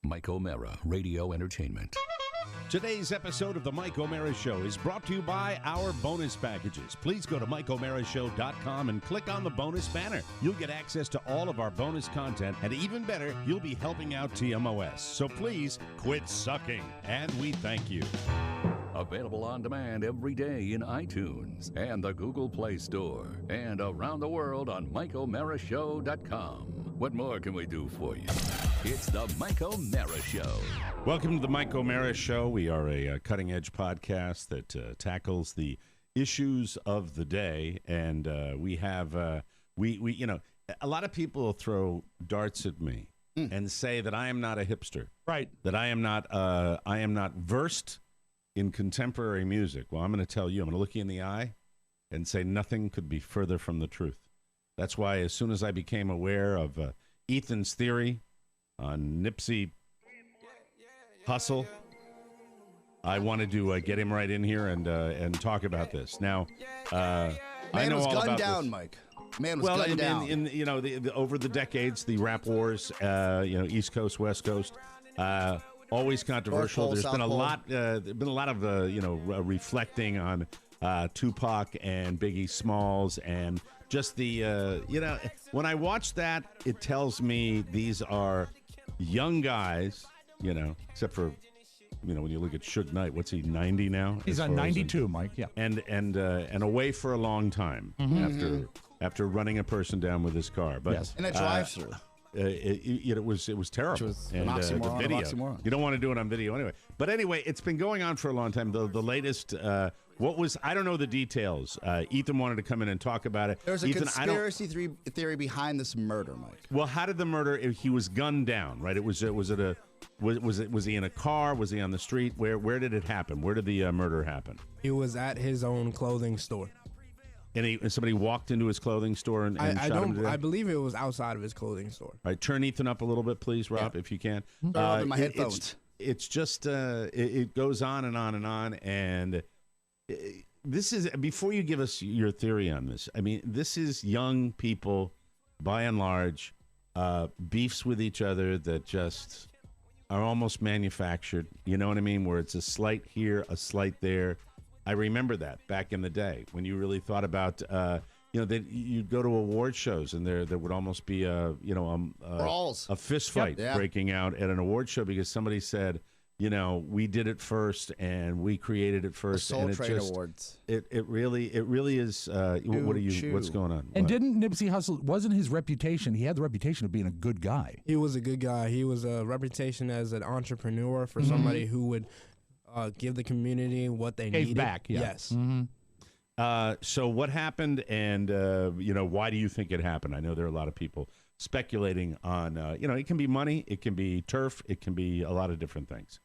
Mike O'Mara, Radio Entertainment. Today's episode of the Mike O'Mara Show is brought to you by our bonus packages. Please go to MikeO'MaraShow.com and click on the bonus banner. You'll get access to all of our bonus content, and even better, you'll be helping out TMOS. So please quit sucking, and we thank you. Available on demand every day in iTunes and the Google Play Store, and around the world on MikeO'MaraShow.com. What more can we do for you? It's the Mike O'Mara Show. Welcome to the Mike O'Mara Show. We are a cutting-edge podcast that tackles the issues of the day, and we have we you know, a lot of people throw darts at me and say that I am not a hipster, right? That I am not versed in contemporary music. Well, I'm going to tell you, I'm going to look you in the eye and say nothing could be further from the truth. That's why as soon as I became aware of Ethan's theory on Nipsey Hussle, I wanted to get him right in here and talk about this. Now, I know all about down, this. Mike. Man was gunned down. In you know, over the decades, the rap wars, East Coast, West Coast, always controversial. Pole, There's South been a Pole. lot. There's been a lot of reflecting on Tupac and Biggie Smalls, and just the when I watch that, it tells me these are young guys. Except for when you look at Suge Knight, what's he, 90 now? He's on 92, Mike. Yeah, and away for a long time after running a person down with his car. But yes. In a drive-through. It was terrible. Which was and an oxymoron, the video, an oxymoron. you don't want to do it on video anyway. But anyway, it's been going on for a long time. The latest, I don't know the details. Ethan wanted to come in and talk about it. There's a Ethan, conspiracy theory behind this murder, Mike. Well, how did the murder? He was gunned down, right? Was he in a car? Was he on the street? Where did it happen? Where did the murder happen? He was at his own clothing store. And somebody walked into his clothing store and shot him to death? I believe it was outside of his clothing store. All right, turn Ethan up a little bit, please, Rob, if you can. Turn up in my headphones. It's just it goes on and on and on, and this is, before you give us your theory on this, I mean, this is young people, by and large, beefs with each other that just are almost manufactured. You know what I mean? Where it's a slight here, a slight there. I remember that back in the day when you really thought about, that you'd go to award shows and there would almost be Brawls. a fist fight breaking out at an award show because somebody said, we did it first and we created it first. The Soul and Train Awards. It really is. What's going on? And didn't Nipsey Hussle, wasn't his reputation, he had the reputation of being a good guy. He was a good guy. He was a reputation as an entrepreneur for somebody who would give the community what they needed. Gave back, yeah. Yes. So what happened, and why do you think it happened? I know there are a lot of people speculating on. It can be money, it can be turf, it can be a lot of different things.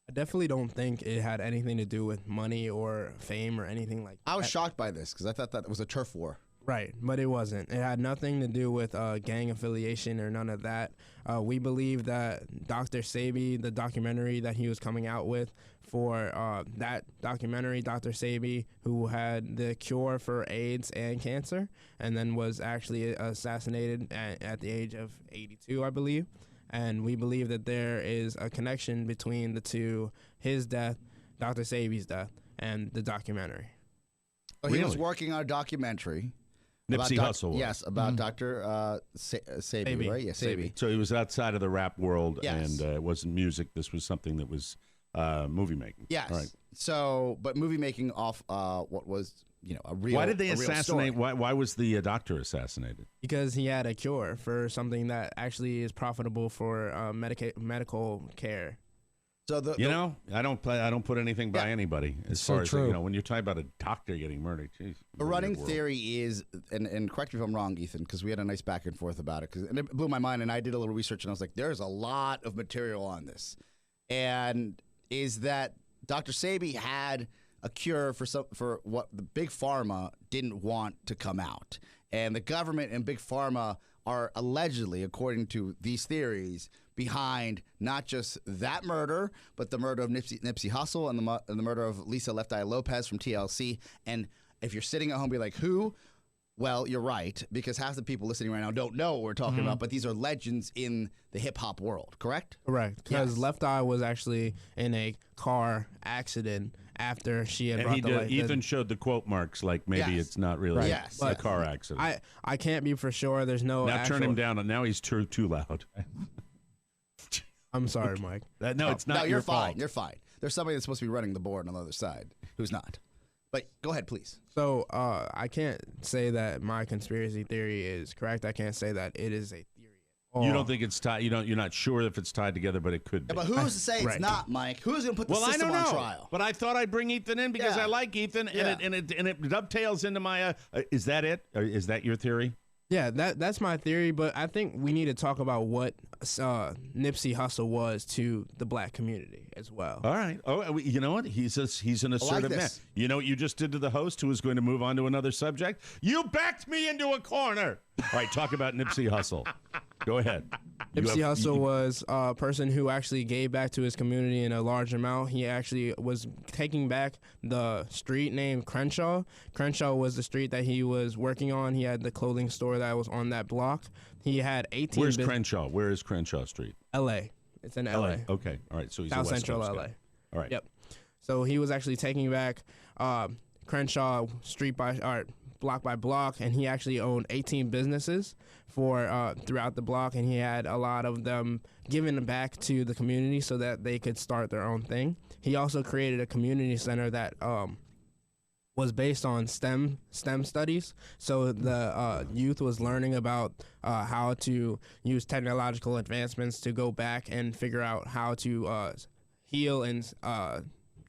I definitely don't think it had anything to do with money or fame or anything like that. I was shocked by this because I thought that it was a turf war. Right, but it wasn't. It had nothing to do with gang affiliation or none of that. We believe that Dr. O.S.C.A.R.B.F, the documentary that he was coming out with for that documentary, Dr. O.S.C.A.R.B.F, who had the cure for AIDS and cancer, and then was actually assassinated at the age of 82, I believe. And we believe that there is a connection between the two, his death, Dr. O.S.C.A.R.B.'s death, and the documentary. Oh, he was working on a documentary. Nipsey Hussle. Yes, about Dr. O.S.C.A.R.B.F, right? Yes, O.S.C.A.R.B.F. So he was outside of the rap world, Yes. and it wasn't music. This was something that was movie making. Yes. All right. So, but movie making off what was, a real. Why did they a real assassinate? story. Why was the doctor assassinated? Because he had a cure for something that actually is profitable for medical care. So I don't put anything by anybody as so far as true. when you're talking about a doctor getting murdered. Geez, the running world. theory is, and correct me if I'm wrong, Ethan, because we had a nice back and forth about it, and it blew my mind, and I did a little research, and I was like, there's a lot of material on this, and is that Dr. O.S.C.A.R.B.F had a cure for what the big pharma didn't want to come out, and the government and big pharma are allegedly, according to these theories, behind not just that murder, but the murder of Nipsey Hussle and the murder of Lisa Left Eye Lopez from TLC. And if you're sitting at home, be like, who? Well, you're right, because half the people listening right now don't know what we're talking about, but these are legends in the hip-hop world, correct? Correct. Because Yes. Left Eye was actually in a car accident after she had brought the light. Ethan showed the quote marks, like maybe Yes. it's not really Right. Yes. a car accident. I can't be for sure. There's no now actual, turn him down. Now he's too loud. I'm sorry, Mike. No, it's not No, your you're fine. fault. You're fine. There's somebody that's supposed to be running the board on the other side who's not. But go ahead, please. So I can't say that my conspiracy theory is correct. I can't say that it is a theory. You don't think it's tied? You're not sure if it's tied together, but it could be. Yeah, but who's to say it's Right. not, Mike? Who's going to put the Well, I system don't know. on trial? But I thought I'd bring Ethan in because Yeah. I like Ethan, Yeah. and it dovetails into my. Is that it? Or is that your theory? Yeah, that's my theory, but I think we need to talk about what Nipsey Hussle was to the black community as well. All right. Oh, you know what? He's an assertive man. this. You know what you just did to the host who was going to move on to another subject? You backed me into a corner. All right, talk about Nipsey Hussle. Go ahead. Nipsey Hussle was a person who actually gave back to his community in a large amount. He actually was taking back the street named Crenshaw. Crenshaw was the street that he was working on. He had the clothing store that was on that block. He had 18. Where's Crenshaw? Where is Crenshaw Street? L.A. It's in L.A. Okay. All right. So he's South a West Central Coast L.A. guy. All right. Yep. So he was actually taking back Crenshaw street block by block, and he actually owned 18 businesses for throughout the block, and he had a lot of them given back to the community so that they could start their own thing. He also created a community center that was based on STEM studies. So the youth was learning about how to use technological advancements to go back and figure out how to heal and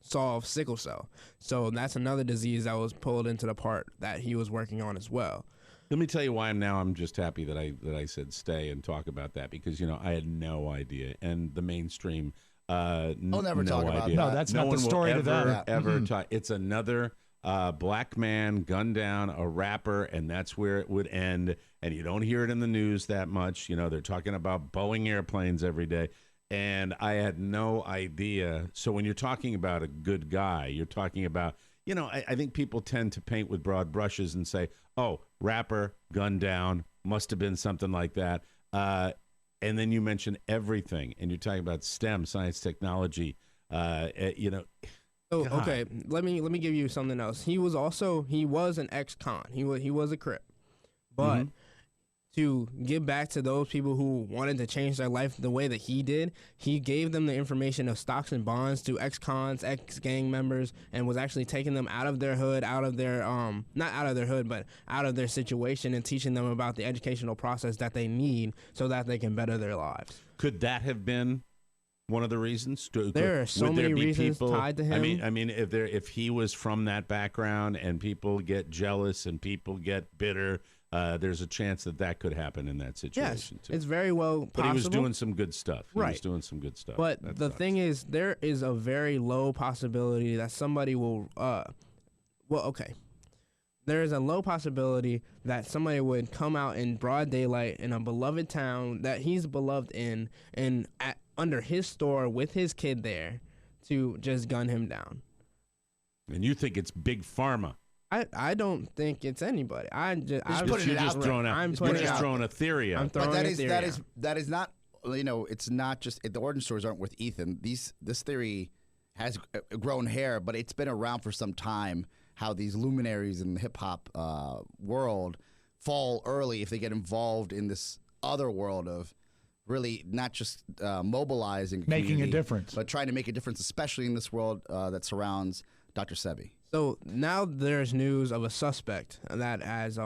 solve sickle cell. So that's another disease that was pulled into the part that he was working on as well. Let me tell you why I'm just happy that I said stay and talk about that, because I had no idea, and the mainstream I'll never no talk about idea. No, that's not one the will story to ever, them. ever talk. It's another black man gunned down, a rapper, and that's where it would end. And you don't hear it in the news that much. They're talking about Boeing airplanes every day. And I had no idea. So when you're talking about a good guy, you're talking about, I think people tend to paint with broad brushes and say, oh, rapper, gunned down, must have been something like that. And then you mention everything, and you're talking about STEM, science, technology, So God. okay, let me give you something else. He was an ex-con. He was a Crip, but to give back to those people who wanted to change their life the way that he did, he gave them the information of stocks and bonds to ex-cons, ex-gang members, and was actually taking them out of their hood, out of their not out of their hood, but out of their situation, and teaching them about the educational process that they need so that they can better their lives. Could that have been one of the reasons? There are so Would there many be reasons people, tied to him. I mean, if he was from that background and people get jealous and people get bitter, there's a chance that could happen in that Yes, situation too. it's very well possible. But he was doing some good stuff. He was Right. doing some good stuff. But That the sucks. thing is, there is a very low possibility that somebody will. There is a low possibility that somebody would come out in broad daylight in a beloved town that he's beloved in, and under his store with his kid there, to just gun him down. And you think it's big pharma? I don't think it's anybody. I'm You're just throwing out. You're putting it just out throwing a theory I'm out. throwing But that a is theory that out. is that is not. It's not just the origin stories aren't with Ethan. This theory has grown hair, but it's been around for some time. How these luminaries in the hip hop world fall early if they get involved in this other world of really not just mobilizing, a Making a community, difference. but trying to make a difference, especially in this world that surrounds Dr. Sebi. So now there's news of a suspect that has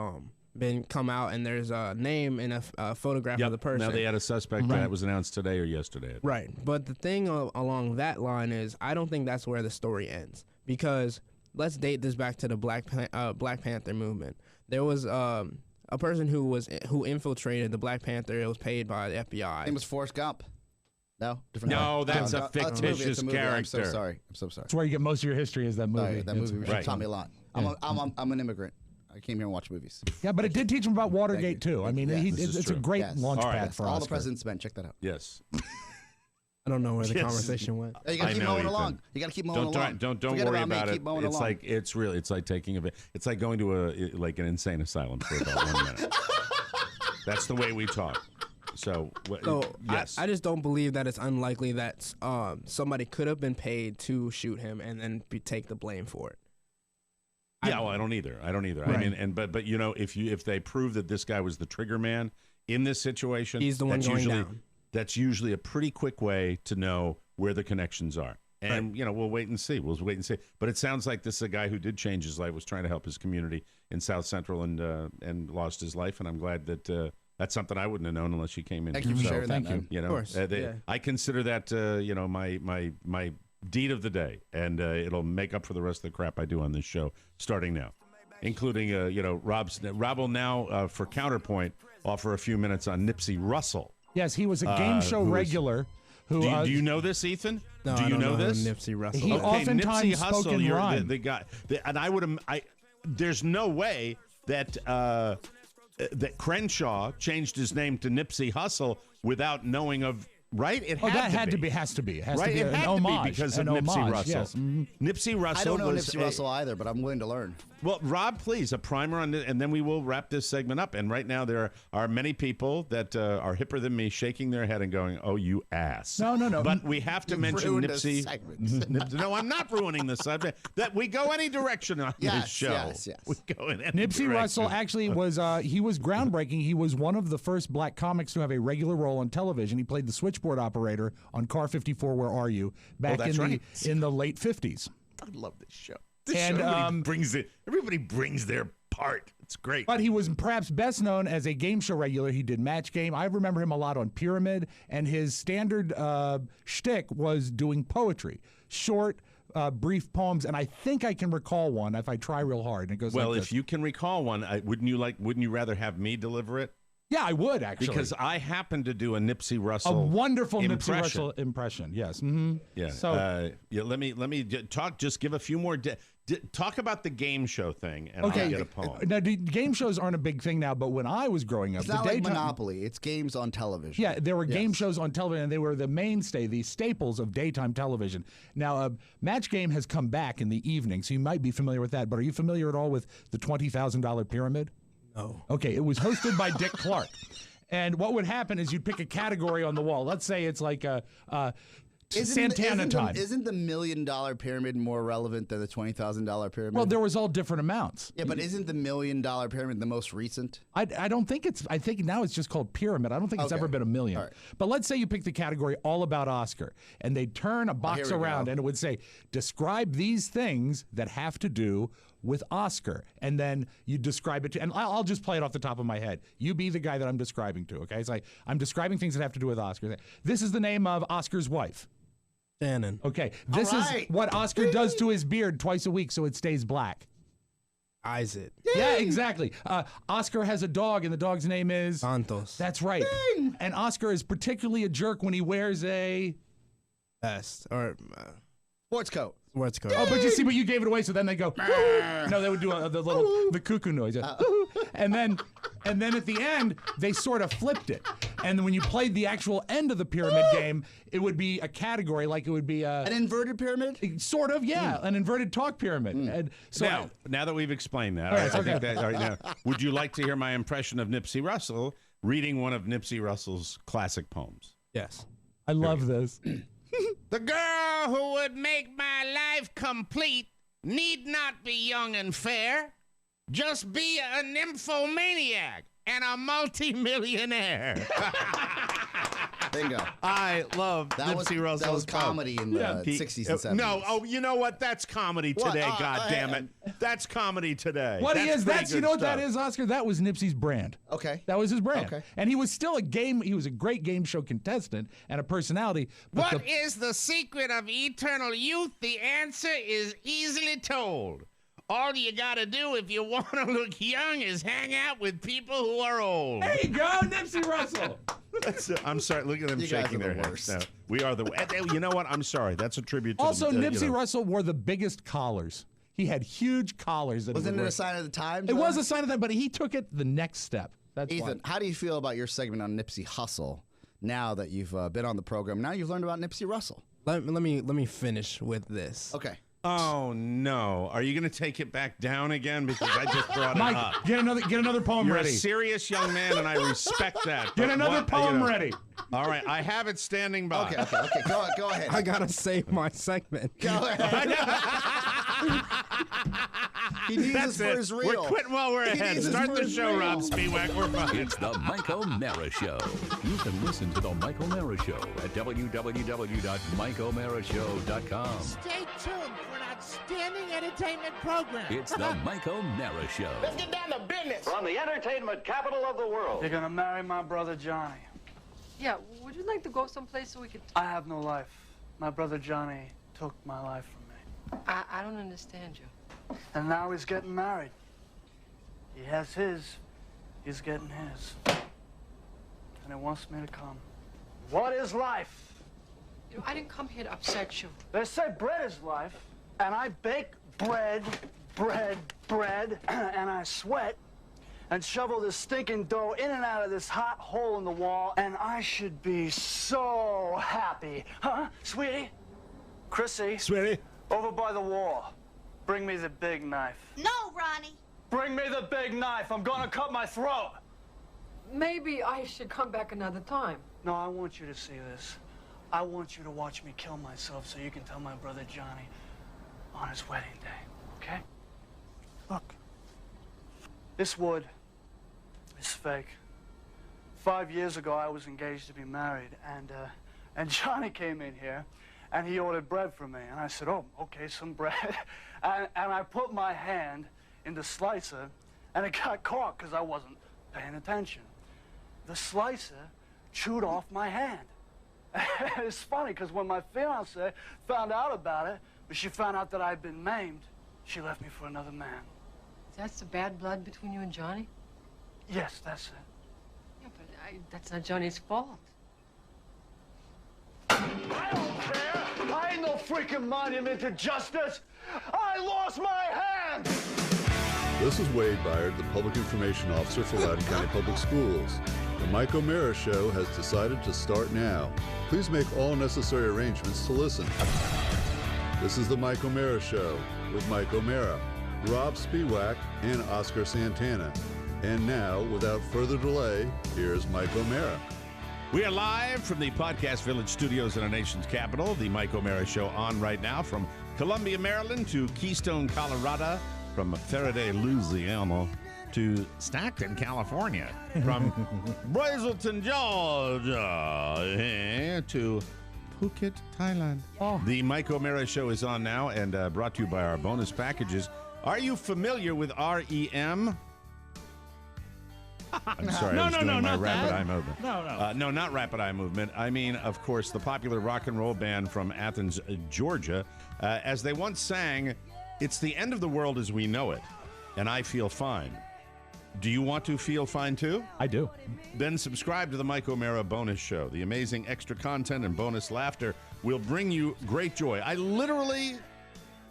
been come out, and there's a name and a photograph of the person. Now they had a suspect that was announced today or yesterday. Right, but the thing along that line is, I don't think that's where the story ends, because let's date this back to the Black Panther movement. There was a person who infiltrated the Black Panther. It was paid by the FBI. His name was Forrest Gump. No, different. No, that's a it's movie, fictitious it's a movie. I'm so character. sorry. I'm so sorry. That's where you get most of your history is that movie. Sorry, that It's- movie right. taught me a lot. I'm an immigrant. I came here and watched movies. Yeah, but it did teach him about Watergate Thank you. too. I mean, Yeah, it's this is a true. great Yes. launch All right. pad for All the Oscar. President's Men. Check that out. Yes. I don't know where the conversation went. You gotta keep mowing along. Ethan. You gotta keep mowing along. Don't Forget worry about me, about it. keep mowing It's along. like it's like taking it's like going to an insane asylum for about 1 minute. That's the way we talk. So yes, I just don't believe that it's unlikely that somebody could have been paid to shoot him and then take the blame for it. Yeah, well, I don't either. Right. I mean, but you know, if they prove that this guy was the trigger man in this situation, He's the one going down. That's usually a pretty quick way to know where the connections are. And you know, we'll wait and see. We'll wait and see. But it sounds like this is a guy who did change his life, was trying to help his community in South Central, and lost his life. And I'm glad that that's something I wouldn't have known unless you came in. Thank you for sharing that, thank you. man. You know, Of course. I consider that you know, my deed of the day, and it'll make up for the rest of the crap I do on this show starting now, including you know, Rob will now for counterpoint offer a few minutes on Nipsey Russell. Yes, he was a game show regular. Who Do you know this, Ethan? No, do I you don't know who this? Nipsey Russell. He is. oftentimes Nipsey spoke Hussle, in you're rhyme. the guy, and I would there's no way that that Crenshaw changed his name to Nipsey Hussle without knowing of. Right? It Oh, that had to be. has to be. It has Right? to be It an had homage. to be because of an Nipsey homage, Russell. Yes. Mhm. Nipsey Russell I don't know was Nipsey Russell either, but I'm willing to learn. Well, Rob, please, a primer on this, and then we will wrap this segment up. And right now, there are many people that are hipper than me shaking their head and going, "Oh, you ass." No. But we have to mention ruined the Nipsey. segment. No, I'm not ruining the subject. That we go any direction on this show. Yes. We go in any Nipsey direction. Russell actually was he was groundbreaking. He was one of the first black comics to have a regular role on television. He played the switchboard operator on Car 54, Where Are You? Back that's right. in the late 50s. I love this show. This And, show, everybody brings it. Everybody brings their part. It's great. But he was perhaps best known as a game show regular. He did Match Game. I remember him a lot on Pyramid, and his standard shtick was doing poetry, short, brief poems. And I think I can recall one if I try real hard. And it goes Well, like if this. you can recall one, wouldn't you rather have me deliver it? Yeah, I would actually. Because I happen to do a Nipsey a Russell wonderful Nipsey impression. Russell impression. Yes. Mm-hmm. Yeah. So Let me talk. Just give a few more. Talk about the game show thing, and I'll get a poem. Now, the game shows aren't a big thing now, but when I was growing up, It's not like Monopoly. It's games on television. Yeah, there were game shows on television, and they were the mainstay, the staples of daytime television. Now, Match Game has come back in the evening, so you might be familiar with that. But are you familiar at all with the $20,000 pyramid? No. Okay, it was hosted by Dick Clark. And what would happen is you'd pick a category on the wall. Let's say it's like Santana time. Isn't the $1 million pyramid more relevant than the $20,000 pyramid? Well, there was all different amounts. yeah, but isn't the $1 million pyramid the most recent? I don't think it's, I think now it's just called pyramid. I don't think it's Okay. ever been $1 million. All right. But let's say you pick the category all about Oscar, and they'd turn a box here we around go. and it would say, describe these things that have to do with Oscar. And then you describe it to, and I'll just play it off the top of my head. You be the guy that I'm describing to, okay? It's like, I'm describing things that have to do with Oscar. This is the name of Oscar's wife. Shannon. Okay, this is what Oscar does to his beard twice a week so it stays black. Isaac. Yeah, exactly. Oscar has a dog, and the dog's name is Santos. That's right. And Oscar is particularly a jerk when he wears a Best. Or Sports coat. sports coat. Oh, but you see, but you gave it away, so then they go. No, they would do the cuckoo noise, and then at the end they sort of flipped it. And when you played the actual end of the pyramid game, it would be a category, like it would be An inverted pyramid? sort of, an inverted talk pyramid. And so Now that we've explained that, right, I think that, all right, now, would you like to hear my impression of Nipsey Russell reading one of Nipsey Russell's classic poems? Yes. I love this. The girl who would make my life complete need not be young and fair. Just be a nymphomaniac and a multimillionaire. Bingo. I love That Nipsey Russell's That was poem. comedy in the 60s and 70s. No, you know what? That's comedy What? today, God damn it. That's comedy today. What he is, pretty that's, you good know what stuff. that is, Oscar? That was Nipsey's brand. Okay. That was his brand. Okay. And he was still he was a great game show contestant and a personality. But What is the secret of eternal youth? The answer is easily told. All you gotta do if you want to look young is hang out with people who are old. there you go, Nipsey Russell. I'm sorry. Look at them You guys shaking are their the heads. worst. No, we are the. You know what? I'm sorry. That's a tribute to Also, the, Nipsey Russell wore the biggest collars. He had huge collars. That he Wasn't would it wear. a sign of the times? It though? was a sign of that, but he took it the next step. That's Ethan, why. how do you feel about your segment on Nipsey Hussle? now that you've been on the program? Now you've learned about Nipsey Russell. Let me finish with this. Okay. Oh no! Are you going to take it back down again? Because I just brought it Mike, up. get another poem You're ready. a serious young man, and I respect that. Get but another poem ready. All right, I have it standing by. Okay. Go ahead. I gotta save my segment. Go ahead. He needs That's this for it. his We're real. quitting while we're He ahead. needs this Start for the his show, real. Rob Spiewak. We're fine. It's the Mike O'Mara Show. You can listen to the Mike O'Mara Show at www.mikeomarashow.com. Stay tuned for an outstanding entertainment program. It's the Mike O'Mara Show. Let's get down to business. From the entertainment capital of the world. You're gonna marry my brother Johnny. Yeah, would you like to go someplace so we could... I have no life. My brother Johnny took my life from me. I don't understand you. And now he's getting married. He has his, he's getting his. And he wants me to come. What is life? You know, I didn't come here to upset you. They say bread is life, and I bake bread, and I sweat and shovel this stinking dough in and out of this hot hole in the wall, and I should be so happy. Huh, sweetie? Chrissy? Sweetie. Over by the wall. Bring me the big knife. No, Ronnie. Bring me the big knife. I'm gonna cut my throat. Maybe I should come back another time. No, I want you to see this. I want you to watch me kill myself so you can tell my brother Johnny on his wedding day, okay? Look. This wood is fake. 5 years ago, I was engaged to be married, and Johnny came in here, and he ordered bread from me. And I said, oh, okay, some bread. and I put my hand in the slicer, and it got caught because I wasn't paying attention. The slicer chewed off my hand. It's funny, because when my fiancée found out about it, when she found out that I'd been maimed, she left me for another man. That's the bad blood between you and Johnny? Yes, that's it. Yeah, but that's not Johnny's fault. I don't care. I ain't no freaking monument to justice. I lost my hand. This is Wade Byard, the Public Information Officer for Loudoun County Public Schools. The Mike O'Mara Show has decided to start now. Please make all necessary arrangements to listen. This is the Mike O'Mara Show with Mike O'Mara, Rob Spiewak, and Oscar Santana. And now, without further delay, here's Mike O'Mara. We are live from the Podcast Village studios in our nation's capital. The Mike O'Mara Show on right now from Columbia, Maryland to Keystone, Colorado, from Faraday, Louisiana to Stockton, California, from Brazelton, Georgia to Phuket, Thailand. Oh. The Mike O'Mara Show is on now and brought to you by our bonus packages. Are you familiar with REM? I'm sorry, I was doing my rapid eye movement. No, not rapid eye movement. I mean, of course, the popular rock and roll band from Athens, Georgia. As they once sang, it's the end of the world as we know it, and I feel fine. Do you want to feel fine too? I do. Then subscribe to the Mike O'Mara Bonus Show. The amazing extra content and bonus laughter will bring you great joy. I literally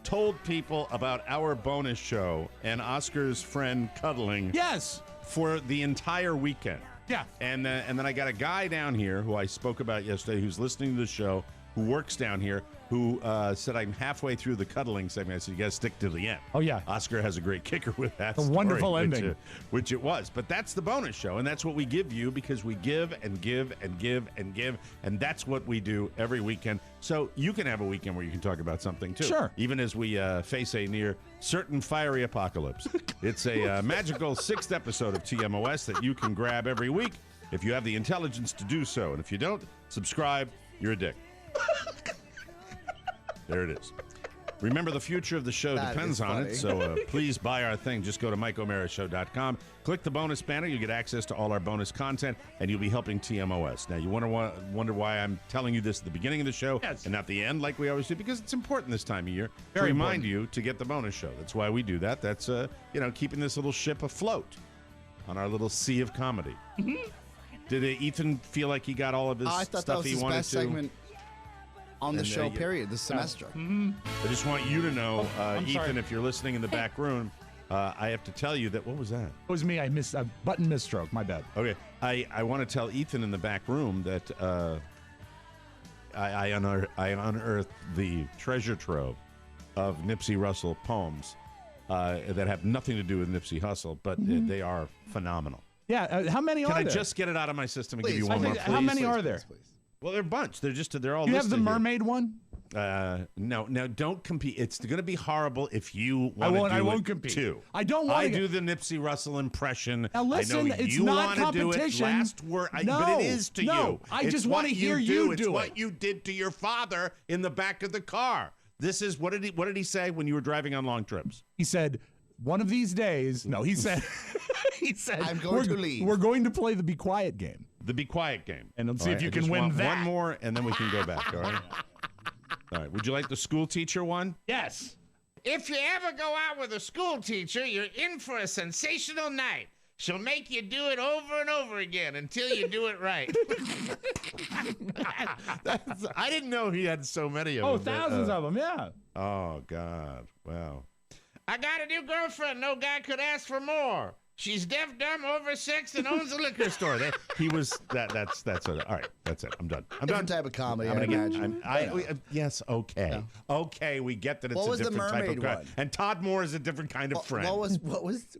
told people about our bonus show and Oscar's friend cuddling. Yes. For the entire weekend. Yeah. And then I got a guy down here who I spoke about yesterday who's listening to the show, who works down here, who said I'm halfway through the cuddling segment. I said, you got to stick to the end. Oh, yeah. Oscar has a great kicker with that. A wonderful ending. Which it was. But that's the bonus show, and that's what we give you because we give and give and give and give, and that's what we do every weekend. So you can have a weekend where you can talk about something, too. Sure. Even as we face a near certain fiery apocalypse. It's a magical 6th episode of TMOS that you can grab every week if you have the intelligence to do so. And if you don't, subscribe, you're a dick. There it is. Remember, the future of the show depends on it, so please buy our thing. Just go to MikeO'MaraShow.com. Click the bonus banner. You get access to all our bonus content, and you'll be helping TMOS. Now, you wonder why I'm telling you this at the beginning of the show and not the end like we always do, because it's important this time of year to remind you to get the bonus show. That's why we do that. That's, keeping this little ship afloat on our little sea of comedy. Did Ethan feel like he got all of his stuff he wanted to? Best segment on the show, period, this semester. I just want you to know, Ethan, if you're listening in the back room, I have to tell you that, what was that? It was me. I missed a button misstroke. My bad. Okay. I want to tell Ethan in the back room that I unearthed the treasure trove of Nipsey Russell poems that have nothing to do with Nipsey Hussle, but they are phenomenal. Yeah. How many are there? Can I just get it out of my system and give you one more, please? How many are there? Well, they're a bunch. They're all You have the listed here. mermaid one? No, don't compete. It's going to be horrible if you want to do I won't compete. Too. I don't want to do the Nipsey Russell impression. Now listen, I know it's you not want to do it. competition. Last word, No, but it is to you. I It's just want to what hear you It's do what it. you did to your father in the back of the car. This is what did he say when you were driving on long trips? He said, one of these days. No, he said. He said, I'm going to leave. We're going to play the Be Quiet game. The Be Quiet game. And let's All see right, if you I can just win want that. one more, and then we can go back. All right. All right. Would you like the school teacher one? Yes. If you ever go out with a school teacher, you're in for a sensational night. She'll make you do it over and over again until you do it right. I didn't know he had so many of them. Thousands of them, yeah. Oh, God. Wow. I got a new girlfriend. No guy could ask for more. She's deaf, dumb, over 6, and owns a liquor store. He was that's it. All right, that's it. I'm done. Different type of comedy. I'm I gonna imagine. yes, okay. Yeah. Okay, we get that it's What a was the different type of mermaid guy. one? And Todd Moore is a different kind of friend. What was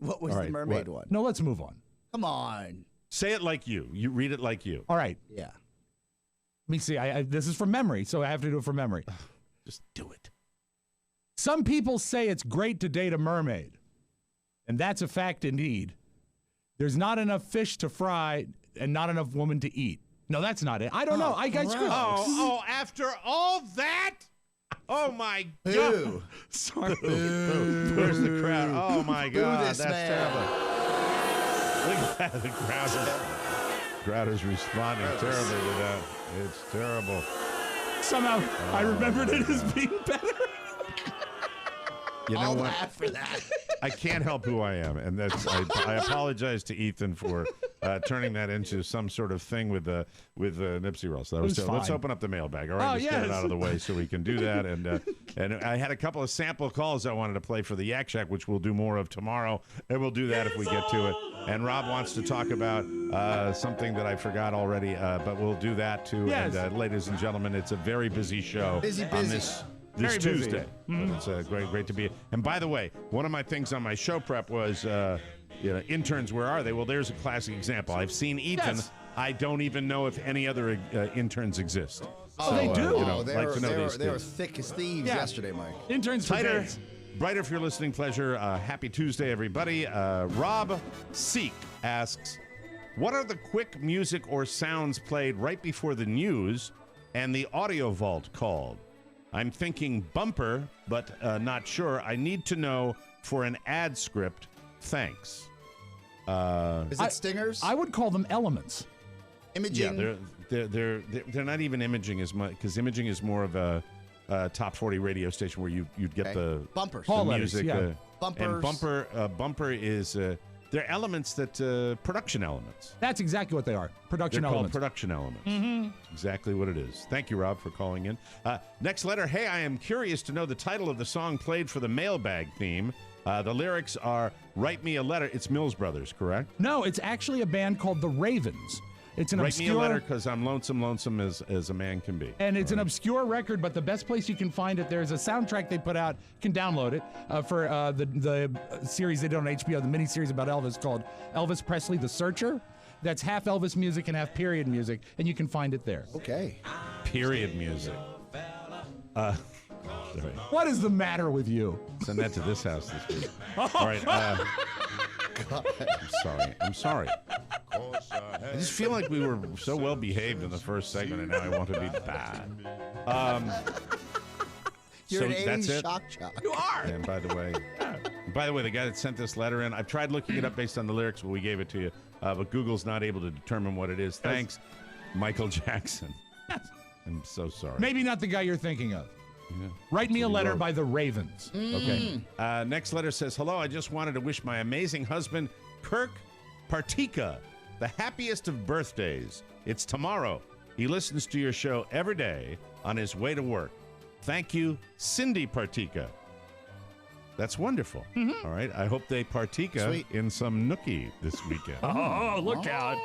All the right, mermaid what? one? No, let's move on. Come on. Say it like you. You read it like you. All right. Yeah. Let me see. This is from memory, so I have to do it from memory. Just do it. Some people say it's great to date a mermaid, and that's a fact indeed. There's not enough fish to fry and not enough woman to eat. No, that's not it. I don't know. I got screwed. Oh, after all that? Oh, my God. Boo. Sorry. Boo. Where's the crowd? Oh, my God. this That's man. terrible. Look at that. The crowd is responding terribly to that. It's terrible. Somehow, I remembered it as being better. You know I'll what? laugh for that. I can't help who I am, and I apologize to Ethan for turning that into some sort of thing with Nipsey Russell. That was was let's fine. open up the mailbag. All right, let's get it out of the way so we can do that. And I had a couple of sample calls I wanted to play for the Yak Shack, which we'll do more of tomorrow, and we'll do that if we get to it. And Rob wants to talk about something that I forgot already, but we'll do that too. Yes. And ladies and gentlemen, it's a very busy show. Busy. On this Very busy. Tuesday. But it's great to be. And by the way, one of my things on my show prep was, interns, where are they? Well, there's a classic example. I've seen Ethan. Yes. I don't even know if any other interns exist. Oh, they do. They were thick as thieves yesterday, Mike. Interns for Tighter, days. brighter if you're listening. Pleasure. Happy Tuesday, everybody. Rob Seek asks, what are the quick music or sounds played right before the news and the audio vault called? I'm thinking bumper, but not sure. I need to know for an ad script. Thanks. Is it stingers? I would call them elements. Imaging. Yeah, they're not even imaging as much, because imaging is more of a top 40 radio station where you'd get the bumpers. Call the letters, music. yeah. Bumpers. And bumper is they're elements that production elements. That's exactly what they are. Production They're elements. called production elements. It's exactly what it is. Thank you, Rob, for calling in. Next letter. Hey, I am curious to know the title of the song played for the mailbag theme. The lyrics are "Write Me a Letter." It's Mills Brothers, correct? No, it's actually a band called the Ravens. It's an Write obscure, me a letter because I'm lonesome as a man can be. and it's an obscure record, but the best place you can find it, there's a soundtrack they put out. You can download it for the series they did on HBO, the miniseries about Elvis called Elvis Presley: The Searcher. That's half Elvis music and half period music, and you can find it there. Okay. Period music. Sorry. What is the matter with you? Send that to this house this week. All right. I'm sorry. I just feel like we were so well behaved in the first segment, and now I want to be bad. You're so an that's 80s it. shock jock. You are. And by the way, the guy that sent this letter in, I've tried looking it up based on the lyrics, but we gave it to you. But Google's not able to determine what it is. Thanks, Michael Jackson. I'm so sorry. Maybe not the guy you're thinking of. Yeah. Write me a He letter wrote. by the Ravens. Okay. Next letter says, hello, I just wanted to wish my amazing husband, Kirk Partika, the happiest of birthdays. It's tomorrow. He listens to your show every day on his way to work. Thank you, Cindy Partika. That's wonderful. All right. I hope they partika Sweet. in some nookie this weekend. Oh, look out.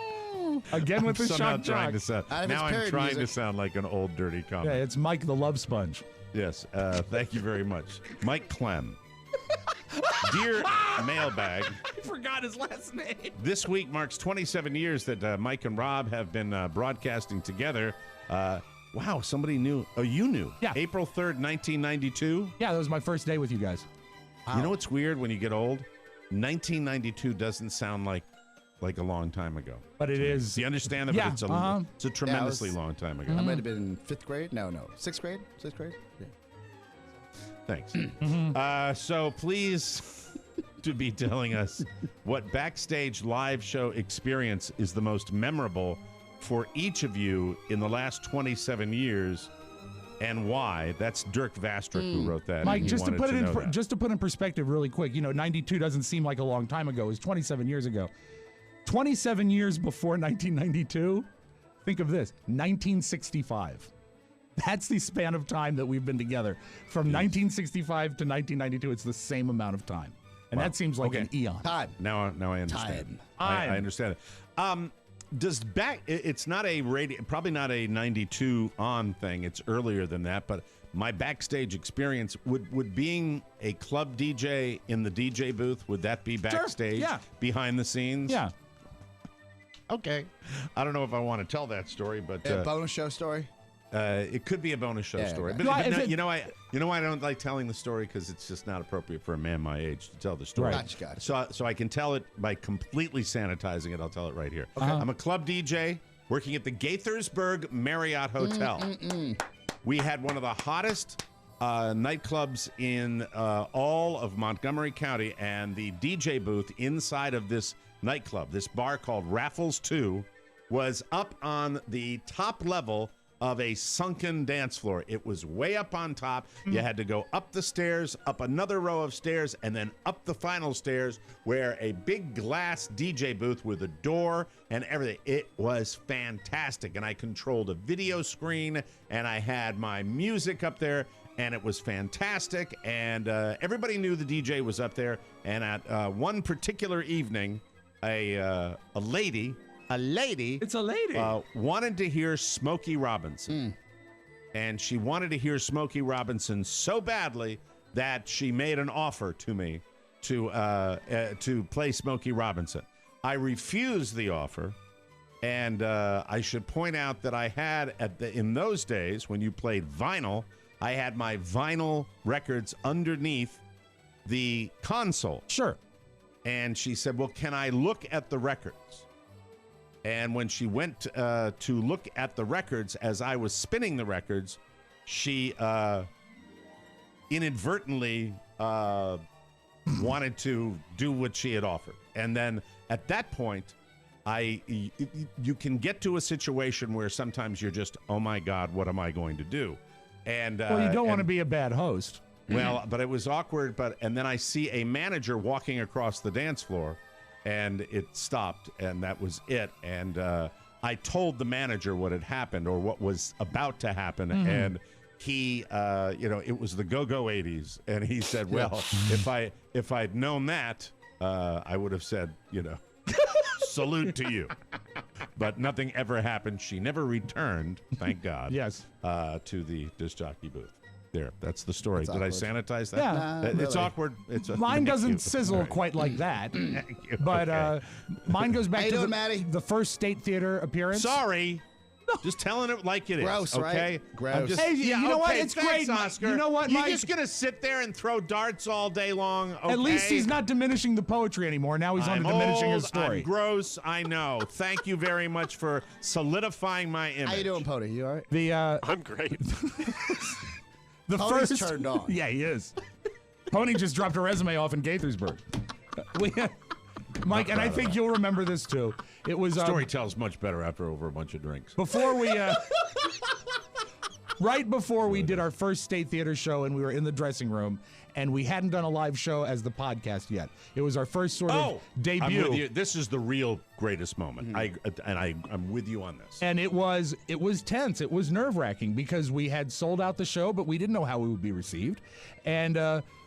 Again with the Somehow shock trying jock. to sound, Out of now its I'm period trying to music. sound like an old dirty Yeah, comic. it's Mike the Love Sponge. Yes. Thank you very much. Mike Clem. Dear mailbag, I forgot his last name. this week marks 27 years that Mike and Rob have been broadcasting together. Wow, somebody knew. Oh, you knew. Yeah. April 3rd, 1992. Yeah, that was my first day with you guys. You know what's weird when you get old? 1992 doesn't sound like a long time ago. But it is. Do you understand that? Yeah, But it's a tremendously long time ago. I might have been in 5th grade. No, 6th grade. 6th grade. Yeah. Thanks. So please to be telling us what backstage live show experience is the most memorable for each of you in the last 27 years and why. That's Dirk Vastrick who wrote that. Mike, and he just to wanted put it in know that. just to put in perspective really quick, 92 doesn't seem like a long time ago. It was 27 years ago. 27 years before 1992, think of this, 1965. That's the span of time that we've been together. From 1965 to 1992, it's the same amount of time. And that seems like an eon. Time. Now I understand. I understand it. It's not a radio, probably not a 92 on thing. It's earlier than that, but my backstage experience would being a club DJ in the DJ booth, would that be backstage? yeah. Behind the scenes? Yeah. Okay. I don't know if I want to tell that story, but Bonus show story. it could be a bonus show Yeah, story. okay. But, No, but if no, it- you know why I don't like telling the story, because it's just not appropriate for a man my age to tell the story. Right. Gotcha. So I can tell it by completely sanitizing it. I'll tell it right here. Okay. I'm a club DJ working at the Gaithersburg Marriott Hotel. We had one of the hottest nightclubs in all of Montgomery County, and the DJ booth inside of this nightclub, this bar called Raffles 2, was up on the top level of a sunken dance floor. It was way up on top. You had to go up the stairs, up another row of stairs, and then up the final stairs, where a big glass DJ booth with a door and everything. It was fantastic. And I controlled a video screen, and I had my music up there, and it was fantastic. And everybody knew the DJ was up there. And at one particular evening, a lady It's a lady. wanted to hear Smokey Robinson. And she wanted to hear Smokey Robinson so badly that she made an offer to me to play Smokey Robinson. I refused the offer, and I should point out that I had in those days when you played vinyl, I had my vinyl records underneath the console. Sure. And she said, "Well, can I look at the records?" And when she went to look at the records as I was spinning the records, she inadvertently wanted to do what she had offered. And then at that point, you can get to a situation where sometimes you're just, oh my God, what am I going to do? And Well, you don't want to be a bad host. well, but it was awkward. And then I see a manager walking across the dance floor, and it stopped, and that was it. And I told the manager what had happened, or what was about to happen, and he, it was the go-go 80s, and he said, "Well, if I'd known that, I would have said, salute to you." But nothing ever happened. She never returned, thank God. Yes. To the disc jockey booth. There, that's the story. That's Did I awkward. sanitize that? Yeah. Nah, It's really. awkward. Mine Thank doesn't you. sizzle All right. quite like that. Thank you. But Okay. mine goes back How you to doing, Maddie? the first State Theater appearance. Sorry. Just telling it like it is. Gross, right? Okay. Gross. I'm just- Hey, you know what? okay, It's thanks, great, Mike. Oscar. You know what, You're Mike? just gonna sit there and throw darts all day long. Okay? At least he's not diminishing the poetry anymore. Now he's on I'm to diminishing old, his story. I'm gross. I know. Thank you very much for solidifying my image. How you doing, Pody? You all right? The I'm great. the Pony's first turned on. Yeah, he is. Pony just dropped a resume off in Gaithersburg. Mike, and I think you'll remember this too. It was Story tells much better after over a bunch of drinks. before we right before we did our first State Theater show, and we were in the dressing room, and we hadn't done a live show as the podcast yet. It was our first sort of debut. I'm with you. This is the real greatest moment. I'm with you on this. And it was tense. It was nerve-wracking because we had sold out the show, but we didn't know how we would be received. And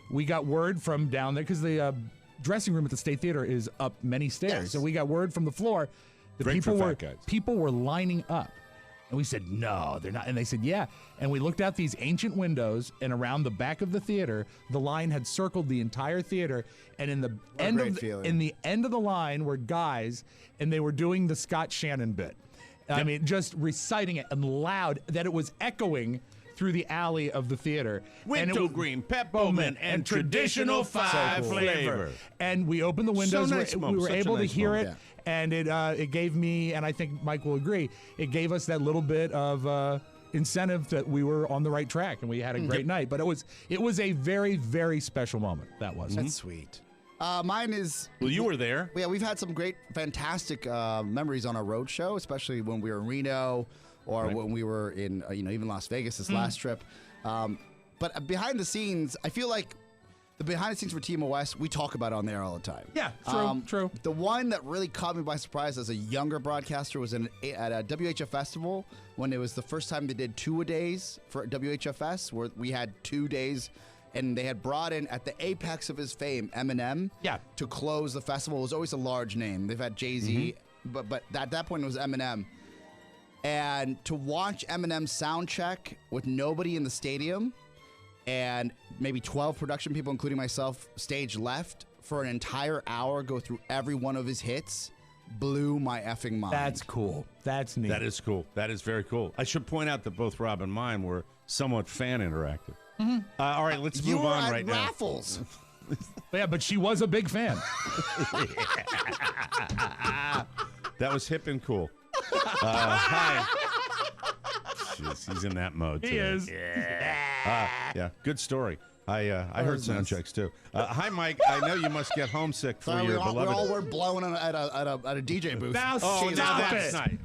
we got word from down there because the dressing room at the State Theater is up many stairs. Yes. So we got word from the floor that Great for fat guys. people were lining up. And we said, no, they're not. And they said, yeah. And we looked out these ancient windows, and around the back of the theater, the line had circled the entire theater. And in the end of the end of the line were guys, and they were doing the Scott Shannon bit. I mean, just reciting it and loud that it was echoing through the alley of the theater. Wintergreen, peppermint, and traditional five flavor. And we opened the windows. So nice, we Mom. were Such a able to nice hear moment. it. And it gave me, and I think Mike will agree, it gave us that little bit of incentive that we were on the right track, and we had a great night. But it was a very, very special moment. That was. That's sweet. Mine is. Well, you were there. Yeah, we've had some great, fantastic memories on our road show, especially when we were in Reno or when we were in, even Las Vegas this last trip. But behind the scenes, I feel like the behind the scenes for Team OS, we talk about it on there all the time. Yeah, true. The one that really caught me by surprise as a younger broadcaster was at a WHF festival when it was the first time they did 2-a-days for WHFS, where we had 2 days, and they had brought in at the apex of his fame Eminem. Yeah. To close the festival. It was always a large name. They've had Jay-Z, but at that point it was Eminem. And to watch Eminem sound check with nobody in the stadium, and maybe 12 production people, including myself, stage left for an entire hour, go through every one of his hits, blew my effing mind. That's cool. That's neat. That is cool. That is very cool. I should point out that both Rob and mine were somewhat fan interactive. All right, let's move on right now. Raffles. Yeah, but she was a big fan. That was hip and cool. Hi. Jeez, he's in that mode today. He is. Yeah, good story. I heard sound checks too. Hi, Mike. I know you must get homesick for your beloved. We all were blowing at a DJ booth. Now that's nice.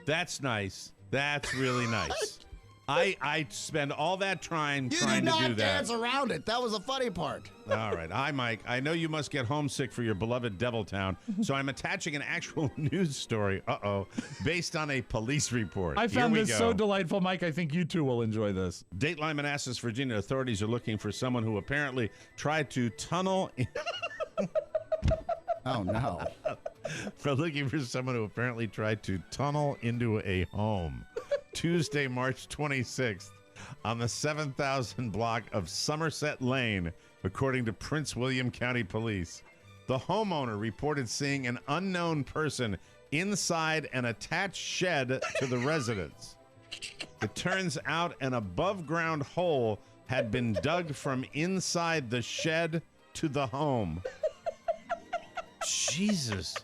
That's nice. That's really nice. I spend all that time trying to do that. You did not dance around it. That was the funny part. All right. Hi, Mike. I know you must get homesick for your beloved Deviltown, so I'm attaching an actual news story, based on a police report. I found this so delightful, Mike. I think you two will enjoy this. Dateline, Manassas, Virginia authorities are looking for someone who apparently tried to tunnel. Oh, no. We're looking for someone who apparently tried to tunnel into a home Tuesday, March 26th on the 7,000 block of Somerset Lane, according to Prince William County Police. The homeowner reported seeing an unknown person inside an attached shed to the residence. It turns out an above-ground hole had been dug from inside the shed to the home. Jesus.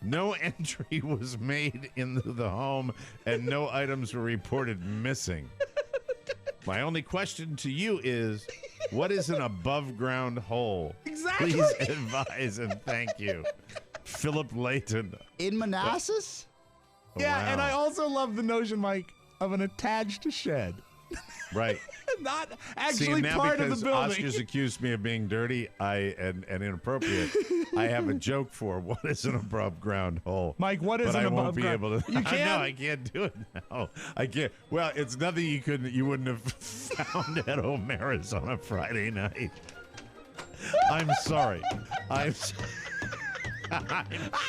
No entry was made into the home, and no items were reported missing. My only question to you is, what is an above-ground hole? Exactly. Please advise and thank you. Philip Layton. In Manassas? Yeah, Wow. and I also love the notion, Mike, of an attached shed. Right. Not See, actually now part of because the building. Oscar's accused me of being dirty and inappropriate, I have a joke for what is an above ground hole. Mike, what is but an I above won't be ground? able to. You can't? No, I can't do it now. I can't. Well, it's nothing you wouldn't have found at O'Mara's on a Friday night. I'm sorry. I'm so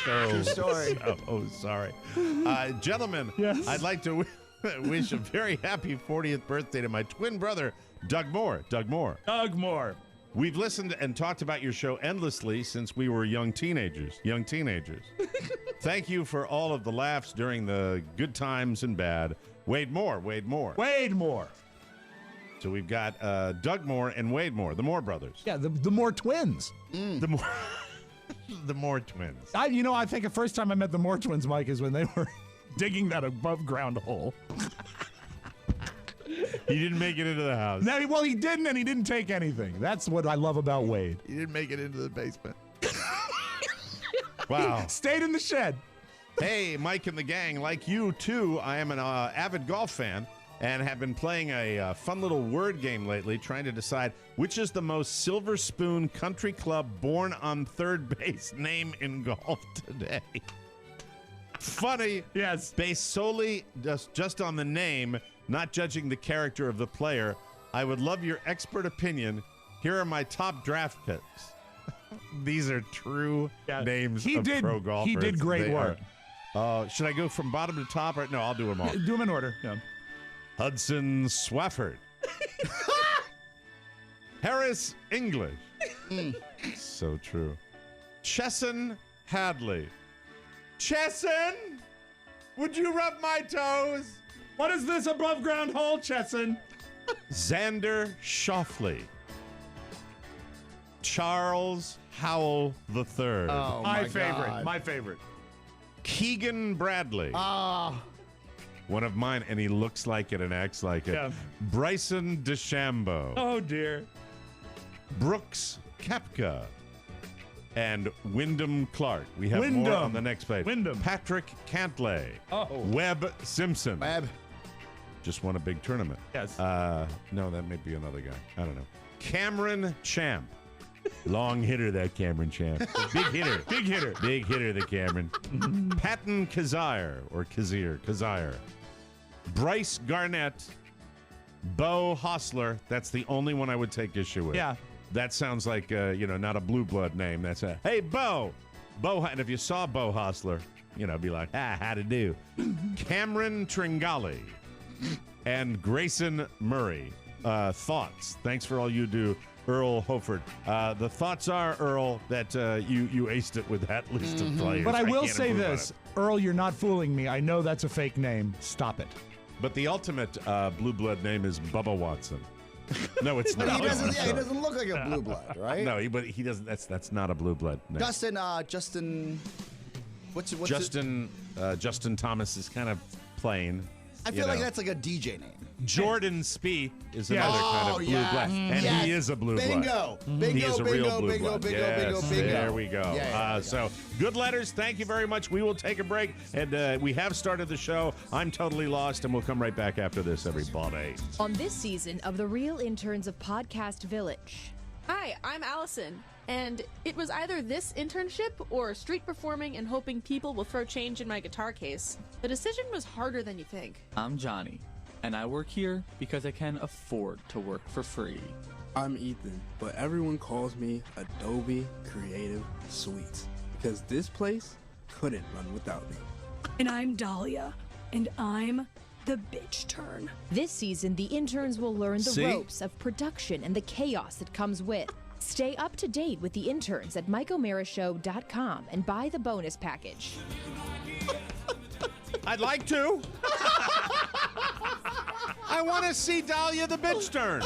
True story. sorry. Gentlemen, Yes. I'd like to wish a very happy 40th birthday to my twin brother, Doug Moore. Doug Moore. Doug Moore. We've listened and talked about your show endlessly since we were young teenagers. Thank you for all of the laughs during the good times and bad. Wade Moore. Wade Moore. So we've got Doug Moore and Wade Moore, the Moore brothers. Yeah, the Moore twins. The Moore, the Moore twins. I think the first time I met the Moore twins, Mike, is when they were digging that above ground hole. He didn't make it into the house. No, well, he didn't, and he didn't take anything. That's what I love about Wade. He didn't make it into the basement. Wow. Stayed in the shed. Hey, Mike and the gang, like you too, I am an avid golf fan and have been playing a fun little word game lately, trying to decide which is the most Silver Spoon Country Club born on third base name in golf today. Funny. Yes. Based solely just on the name, not judging the character of the player. I would love your expert opinion. Here are my top draft picks. These are true names He of did- pro golfers. he did great They work. Should I go from bottom to top? Or no, I'll do them all. Do them in order. Yeah. Hudson Swafford. Harris English. So true. Chesson Hadley. Chesson, would you rub my toes? What is this above ground hole, Chesson? Xander Schauffele. Charles Howell III. Oh, My my favorite. God. My favorite. Keegan Bradley. Ah. One of mine, and he looks like it and acts like it. Yeah. Bryson DeChambeau. Oh, dear. Brooks Koepka. And Wyndham Clark. We have more Wyndham. on the next page. Wyndham. Patrick Cantlay. Oh. Webb Simpson. Webb. Just won a big tournament. Yes. No, that may be another guy. I don't know. Cameron Champ. Long hitter, that Cameron Champ. Big hitter. Big hitter. Big hitter, the Cameron. Patton Kazire, or Kazire. Bryce Garnett. Bo Hostler. That's the only one I would take issue with. Yeah. That sounds like, not a blue blood name. That's a, hey, Bo. And if you saw Bo Hostler, be like, how to do. Cameron Tringali and Grayson Murray. Thoughts. Thanks for all you do, Earl Hoford. The thoughts are, Earl, that you aced it with that list of players. But I will can't say improve on this, it. Earl, you're not fooling me. I know that's a fake name. Stop it. But the ultimate blue blood name is Bubba Watson. No, it's not. He doesn't, I'm he sorry. doesn't look like a blue blood, right? No, but he doesn't. That's not a blue blood name. Justin. What's Justin Thomas is kind of plain. I feel like that's like a DJ name. Jordan Spieth is another kind of blue yeah. blood, and Yes. he is a blue Bingo. blood. Bingo, He is a bingo, real blue bingo, blood. bingo, Yes, bingo, bingo. There we go. Yeah. So good letters. Thank you very much. We will take a break, and we have started the show. I'm totally lost, and we'll come right back after this, everybody. On this season of The Real Interns of Podcast Village. Hi, I'm Allison, and it was either this internship or street performing and hoping people will throw change in my guitar case. The decision was harder than you think. I'm Johnny, and I work here because I can afford to work for free. I'm Ethan, but everyone calls me Adobe Creative Suites because this place couldn't run without me. And I'm Dahlia, and I'm the bitch turn. This season, the interns will learn the See? ropes of production and the chaos that comes with. Stay up to date with the interns at MikeO'MaraShow.com and buy the bonus package. I'd like to. I want to see Dahlia the bitch turn.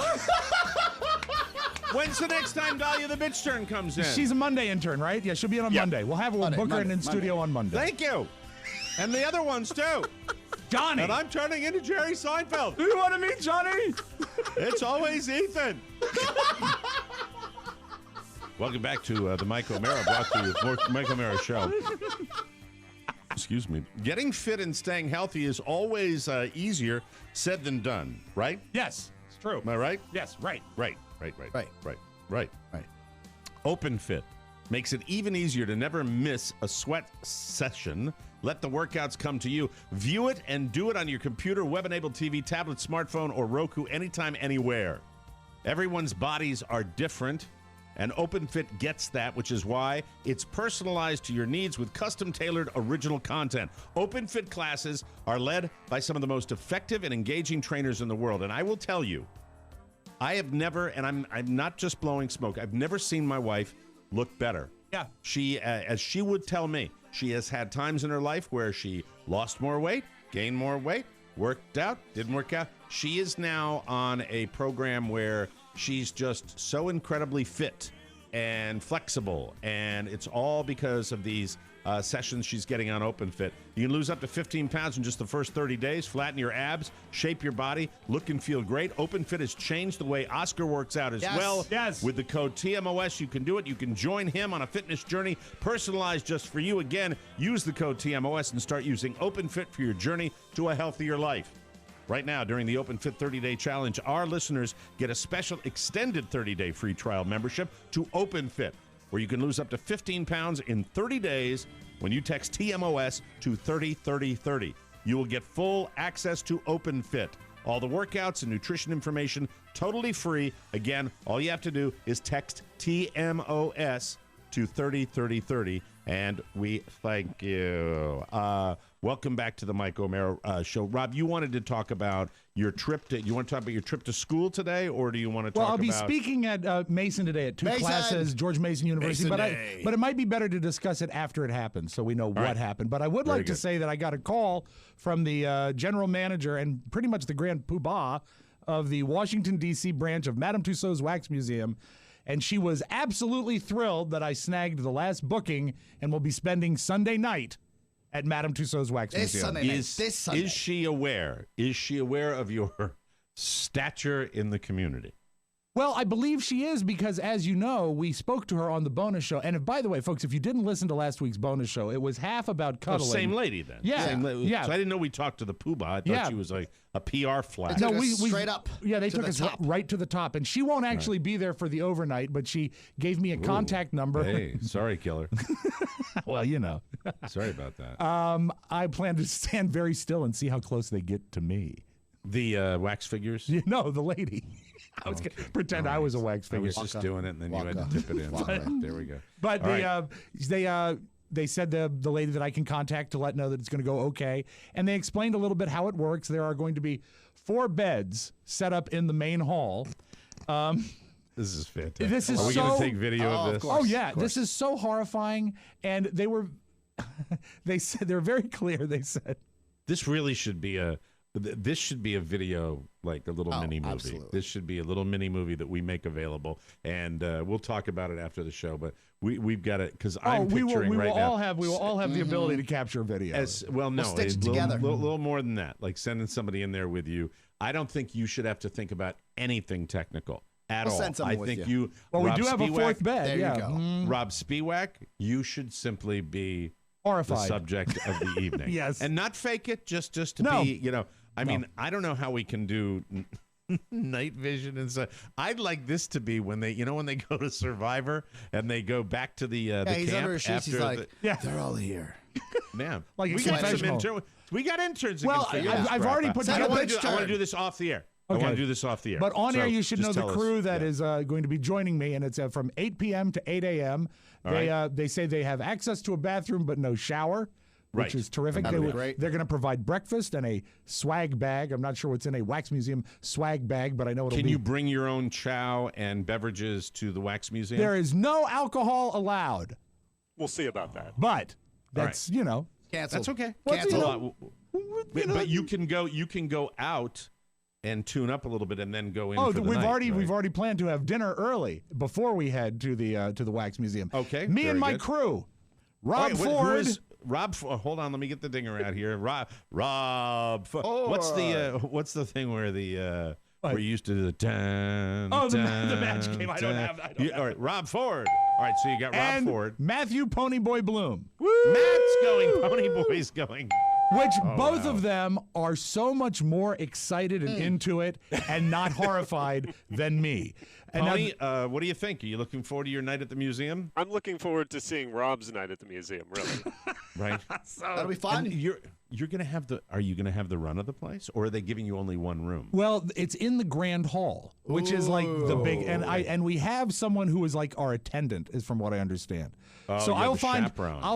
When's the next time Dahlia the bitch turn comes in? She's a Monday intern, right? Yeah, she'll be in on Monday. We'll have her book her in studio on Monday. Thank you. And the other ones, too. Johnny. And I'm turning into Jerry Seinfeld. Do you want to meet Johnny? It's always Ethan. Welcome back to the Mike O'Mara, brought to you for Mike O'Mara Show. Excuse me. Getting fit and staying healthy is always easier said than done, right? Yes, it's true. Am I right? Yes, right. Right. Open Fit makes it even easier to never miss a sweat session. Let the workouts come to you. View it and do it on your computer, web-enabled TV, tablet, smartphone, or Roku, anytime, anywhere. Everyone's bodies are different, and OpenFit gets that, which is why it's personalized to your needs with custom-tailored original content. OpenFit classes are led by some of the most effective and engaging trainers in the world, and I will tell you, I have never, and I'm not just blowing smoke, I've never seen my wife look better. Yeah. She, as she would tell me, she has had times in her life where she lost more weight, gained more weight, worked out, didn't work out. She is now on a program where she's just so incredibly fit and flexible, and it's all because of these sessions she's getting on OpenFit. You can lose up to 15 pounds in just the first 30 days, flatten your abs, shape your body, look and feel great. OpenFit has changed the way Oscar works out as well. Yes. With the code TMOS, you can do it. You can join him on a fitness journey personalized just for you. Again, use the code TMOS and start using OpenFit for your journey to a healthier life. Right now, during the OpenFit 30-Day Challenge, our listeners get a special extended 30-day free trial membership to OpenFit, where you can lose up to 15 pounds in 30 days when you text TMOS to 303030. You will get full access to OpenFit. All the workouts and nutrition information totally free. Again, all you have to do is text TMOS to 303030, and we thank you. Welcome back to the Mike O'Mara Show. Rob, you wanted to talk about your trip to. You want to talk about your trip to school today, or do you want to talk about? Well, I'll be speaking at Mason today at two classes, George Mason University. But it might be better to discuss it after it happens, so we know what happened. But I would like to say that I got a call from the general manager and pretty much the grand poobah of the Washington D.C. branch of Madame Tussauds Wax Museum. And she was absolutely thrilled that I snagged the last booking and will be spending Sunday night at Madame Tussauds Wax Museum. This Sunday. Is she aware? Is she aware of your stature in the community? Well, I believe she is because, as you know, we spoke to her on the bonus show. And by the way, folks, if you didn't listen to last week's bonus show, it was half about cuddling. Same lady then. Yeah. Yeah. So I didn't know we talked to the poobah. I thought she was like a PR flag. No, we straight up. Yeah, they took us right to the top. And she won't actually be there for the overnight, but she gave me a contact number. Hey, sorry, killer. Well, you know. Sorry about that. I plan to stand very still and see how close they get to me. The wax figures? No, the lady. I was going to pretend I was a wax figure. I was just doing it, and then you had to dip it in. There we go. But they said the lady that I can contact to let know that it's going to go okay. And they explained a little bit how it works. There are going to be 4 beds set up in the main hall. This is fantastic. This is Are we going to take video of this? Oh, yeah. This is so horrifying. And they were, they said, they're very clear. They said, this really should be this should be a video, like a little mini movie. Absolutely. This should be a little mini movie that we make available, and we'll talk about it after the show. But we've got it because I'm picturing we right will now. We will all have the ability to capture video. We'll stitch it together. Little more than that, like sending somebody in there with you. I don't think you should have to think about anything technical at all. Send someone I with think you. Well, Rob we do have a 4th bed. There you go. Rob Spiewak, you should simply be horrified. The subject of the evening. Yes, and not fake it. Just to be, you know. I mean, I don't know how we can do night vision and stuff. I'd like this to be when they go to Survivor and they go back to the he's camp under his sheets. He's like, they're all here. Man, like we got some interns. We got interns. That well, can figure this I've crap already out. put I together. want to do this off the air. Okay. I want to do this off the air. But on air, you should know just the tell crew us. that is going to be joining me, and it's from 8 p.m. to 8 a.m. They say they have access to a bathroom, but no shower. Which is terrific. They're going to provide breakfast and a swag bag. I'm not sure what's in a wax museum swag bag, but I know it'll be. Can you bring your own chow and beverages to the wax museum? There is no alcohol allowed. We'll see about that. But that's Canceled. That's okay. Cancel. But you can go out and tune up a little bit and then go in. For the night, we've already planned to have dinner early before we head to the wax museum. Okay. Me and my crew. Rob Ford. Hold on, let me get the dinger out here. Rob. What's the thing where where you used to do the dun? Oh, the match game. I don't have that. All right, Rob Ford. All right, so you got Rob Ford. Matthew Ponyboy Bloom. Woo! Matt's going. Ponyboy's going. Which both of them are so much more excited and into it and not horrified than me. And Pony, what do you think? Are you looking forward to your night at the museum? I'm looking forward to seeing Rob's night at the museum, really. Right? That'll be fun. And you're going to have are you going to have the run of the place, or are they giving you only one room? Well, it's in the grand hall, which is like the big, and we have someone who is like our attendant, is from what I understand. So I'll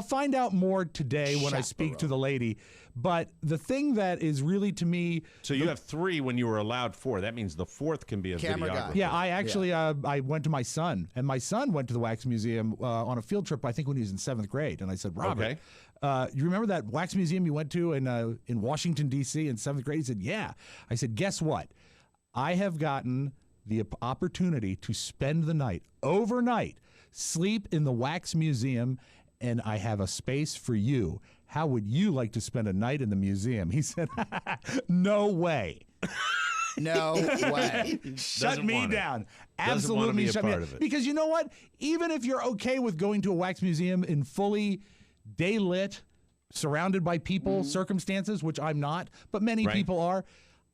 find out more today when I speak to the lady. But the thing that is really to me, so you have 3 when you were allowed 4. That means the 4th can be a camera videographer. guy. Yeah, I actually I went to my son, and my son went to the wax museum on a field trip. I think when he was in 7th grade, and I said, Robert, you remember that wax museum you went to in Washington D.C. in 7th grade? He said, yeah. I said, guess what? I have gotten the opportunity to spend the night overnight, sleep in the wax museum, and I have a space for you. How would you like to spend a night in the museum? He said, no way. No way. Shut me down. Absolutely shut me down. Because you know what? Even if you're okay with going to a wax museum in fully day lit, surrounded by people, circumstances, which I'm not, but many people are,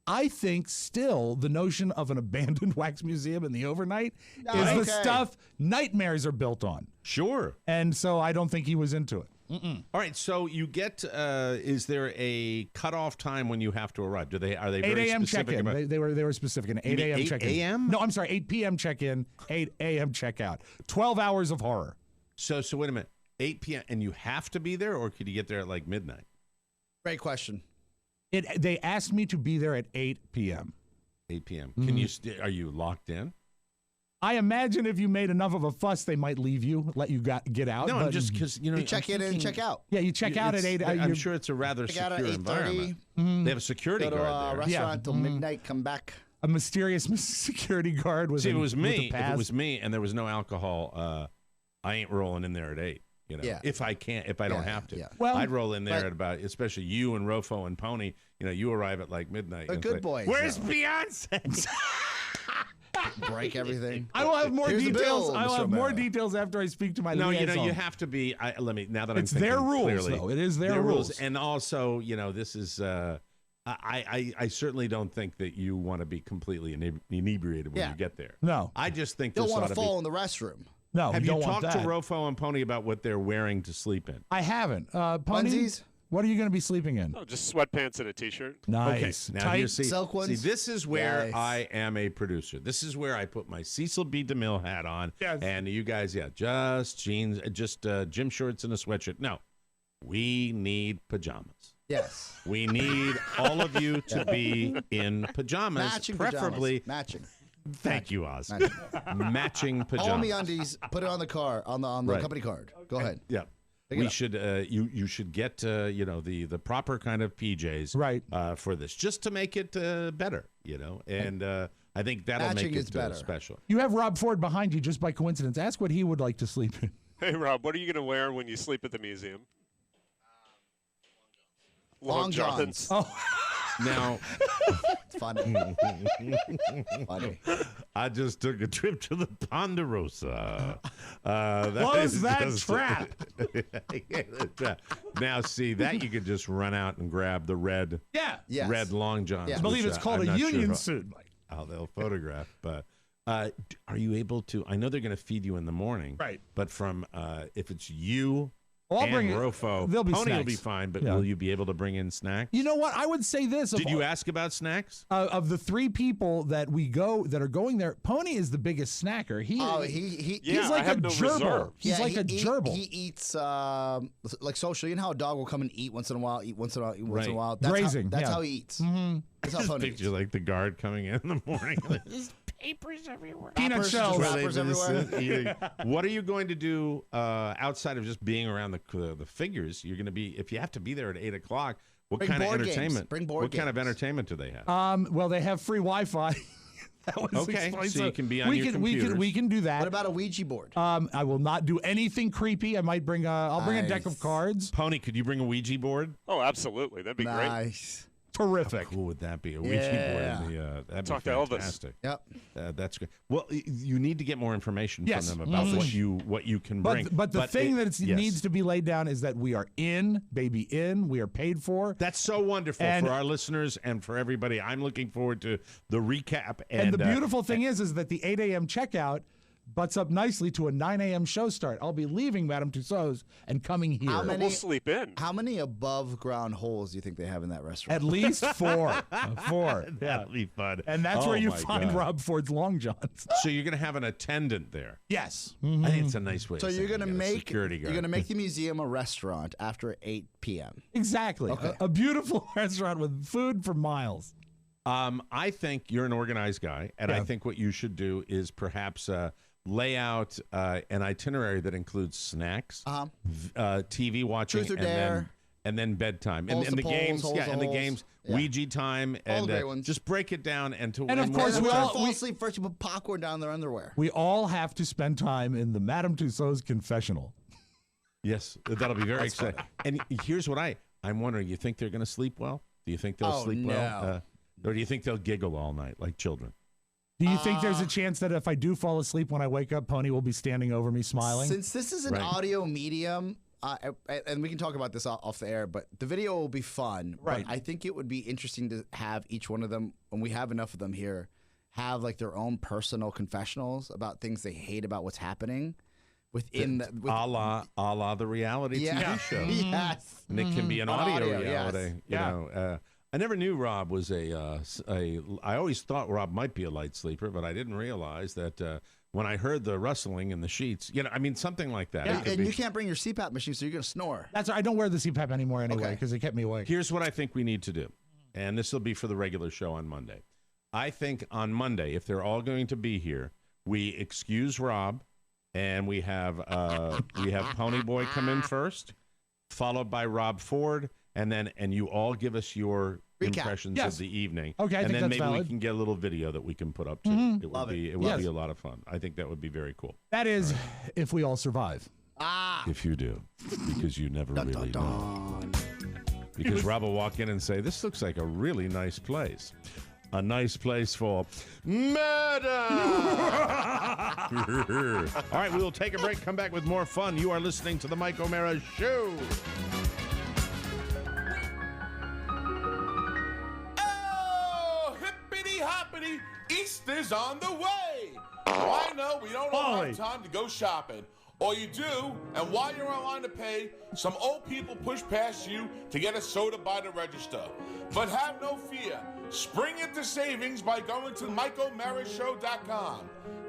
I think still the notion of an abandoned wax museum in the overnight is the stuff nightmares are built on. Sure. And so I don't think he was into it. All right, so you get. Is there a cutoff time when you have to arrive? Are they 8 very a.m. specific check-in. about? They were specific. An 8 mean a.m. 8 check-in. a.m.? No, I'm sorry. 8 p.m. check-in. 8 a.m. check-out. 12 hours of horror. So wait a minute. 8 p.m. and you have to be there, or could you get there at like midnight? Great question. They asked me to be there at 8 p.m. 8 p.m. Can you? Are you locked in? I imagine if you made enough of a fuss, they might leave you, let you get out. No, but I'm just because You check in and check out. Yeah, you check out at 8. I'm sure it's a rather Check out at secure 8:30. environment. They have a security Go to guard a there. restaurant till midnight. Come back. A mysterious security guard was. See, if it was me, and there was no alcohol, I ain't rolling in there at 8. You know, Yeah. if I don't have to. yeah. Well, I'd roll in there at about, especially you and Rofo and Pony. You know, you arrive at like midnight. They're and good say, boys. Where's Beyonce? Break everything. I will have more Here's the details. bill, I will Mr. have more Romero. details after I speak to my No, liaison. you know, you have to be. Let me now that It's I'm thinking their rules, clearly, though. It is their rules. and also, you know, this is. I certainly don't think that you want to be completely inebriated when you get there. No, I just think Don't this want ought to to fall be. in the restroom. No, Have you you don't want talked to that. Rofo and Pony about what they're wearing to sleep in? I haven't. Pony, Onesies? what are you going to be sleeping in? Oh, just sweatpants and a t-shirt. Nice. Okay, now Tight you see, silk ones? this is where Nice. I am a producer. This is where I put my Cecil B. DeMille hat on. Yes. And you guys, just jeans, just gym shorts and a sweatshirt. No, we need pajamas. Yes. We need all of you to be in pajamas, Matching preferably. pajamas. Matching. Thank you, Oz. Matching. Matching pajamas. All me undies. Put it on the car on the Right. company card. Go ahead. Yeah. Pick it We up. should you should get the proper kind of PJs Right. For this, just to make it better, and I think that'll Matching make is it better. special. You have Rob Ford behind you just by coincidence. Ask what he would like to sleep in. Hey, Rob, what are you going to wear when you sleep at the museum? Long johns. Oh, Now, It's funny. Funny. I just took a trip to the Ponderosa. Close that trap. Now, see that you could just run out and grab the red, yeah. Yes. red long johns. Yeah. I believe which, it's called I'm a not sure union how- suit, Mike. How they'll photograph, but are you able to? I know they're going to feed you in the morning, Right. But from if it's you Well, I'll and bring it. Rofo, There'll be Pony will snacks. be fine. But Yeah. will you be able to bring in snacks? You know what? I would say this. Did you ask about snacks? Of the 3 people that are going there, Pony is the biggest snacker. He's Yeah, he's like I have a no gerbil. reserves. He's like a gerbil. He eats like social. You know how a dog will come and eat once in a while, eat once in a while, eat once in a Right. while. That's Grazing, That's yeah. how he eats. Mm-hmm. That's how Just Pony eats. picture like the guard coming in the morning. Papers everywhere. Peanut Wrappers, shells. just wrappers everywhere. Eating. What are you going to do outside of just being around the figures? You're going to be, if you have to be there at 8 o'clock. What Bring kind of board games. entertainment? Bring board What kind of games. entertainment do they have? Well, they have free Wi-Fi. That was Okay, explained. so you can be on we your can, we computers. can do that. What about a Ouija board? I will not do anything creepy. I might bring I'll bring a deck of Nice. cards. Pony, could you bring a Ouija board? Oh, absolutely. That'd be great. Nice. Terrific. How cool would that be? A Ouija Yeah. board in the that'd Talk be to Elvis. fantastic. Yep. That's great. Well, you need to get more information Yes. from them about Mhm. what you can bring. But the thing that yes. needs to be laid down is that we are in, baby in. We are paid for. That's so wonderful And- for our listeners and for everybody. I'm looking forward to the recap. And the beautiful thing is that the 8 a.m. checkout butts up nicely to a 9 a.m. show start. I'll be leaving Madame Tussauds and coming here. How many- We'll sleep in. How many above ground holes do you think they have in that restaurant? At least 4. 4. Yeah. That'll be fun. And that's Oh where you my find God. Rob Ford's Long Johns. So you're going to have an attendant there. Yes. I think it's a nice way. So of you're saying gonna you got a make security you're guard. gonna make the museum a restaurant after 8 p.m. Exactly. Okay. A beautiful restaurant with food for miles. I think you're an organized guy, and I Yeah. think what you should do is perhaps lay out an itinerary that includes snacks, TV watching, Truth or and Dare. then bedtime, Holes and to the polls, games, holes to and the holes. games, Yeah. Ouija time, All and the great ones. just break it down and to And of course, And we when all- they fall asleep first, you put popcorn down their underwear. We all have to spend time in the Madame Tussauds confessional. Yes, that'll be very exciting. And here's what I'm wondering: you think they're going to sleep well? Do you think they'll Oh, sleep well, no. or do you think they'll giggle all night like children? Do you think there's a chance that if I do fall asleep when I wake up, Pony will be standing over me smiling? Since this is an Right. audio medium, and we can talk about this off the air, but the video will be fun. Right. But I think it would be interesting to have each one of them, when we have enough of them here, have like their own personal confessionals about things they hate about what's happening. within a la the reality TV show. Yes. And it can be an audio reality. Yes. I never knew Rob was I always thought Rob might be a light sleeper, but I didn't realize that when I heard the rustling in the sheets, something like that. Yeah, and you can't bring your CPAP machine, so you're going to snore. I don't wear the CPAP anymore anyway because it kept me awake. Here's what I think we need to do, and this will be for the regular show on Monday. I think on Monday, if they're all going to be here, we excuse Rob, and we have Ponyboy come in first, followed by Rob Ford, and you all give us your impressions of the evening. Okay, and think then that's maybe valid. we can get a little video that we can put up too. Mhm. It would be a lot of fun. I think that would be very cool. That is, if we all survive. If you do, because you never really know. Because Rob will walk in and say, "This looks like a really nice place." A nice place for murder. All right, we will take a break, come back with more fun. You are listening to The Mike O'Mara Show. Oh, hippity-hoppity, Easter's on the way. Why no, we don't all have time to go shopping. Or you do, and while you're online to pay, some old people push past you to get a soda by the register. But have no fear. Spring into savings by going to MikeO'MaraShow.com.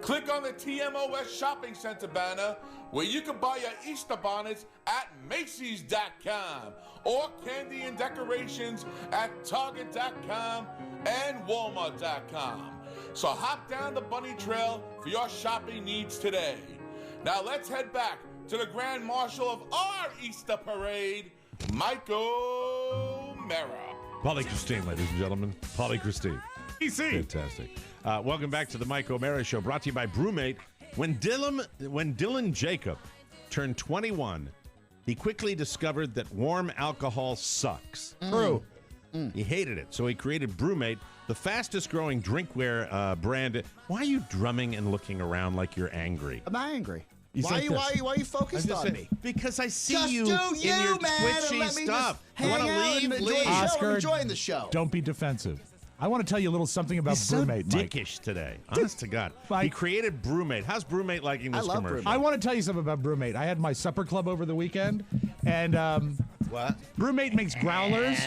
Click on the TMOS Shopping Center banner where you can buy your Easter bonnets at Macy's.com or candy and decorations at Target.com and Walmart.com. So hop down the bunny trail for your shopping needs today. Now let's head back to the Grand Marshal of our Easter Parade, Mike O'Mara. Polly Christine, ladies and gentlemen. Polly Christine. PC. Fantastic. Welcome back to the Mike O'Mara Show, brought to you by Brewmate. When Dylan Jacob turned 21, he quickly discovered that warm alcohol sucks. True. He hated it, so he created Brewmate, the fastest-growing drinkware brand. Why are you drumming and looking around like you're angry? I'm not angry. He's Why like this. are you focused on me? Because I see Just you do in you, your man, twitchy and let me stuff. just You want to hang out leave? and enjoy the Leave. show. I'm Oscar, enjoying the show. Don't be defensive. I want to tell you a little something about He's so Brewmate, Mike. dickish today. Honest to God. He created Brewmate. How's Brewmate liking this commercial? I want to tell you something about Brewmate. I had my supper club over the weekend, and what? Brewmate makes growlers.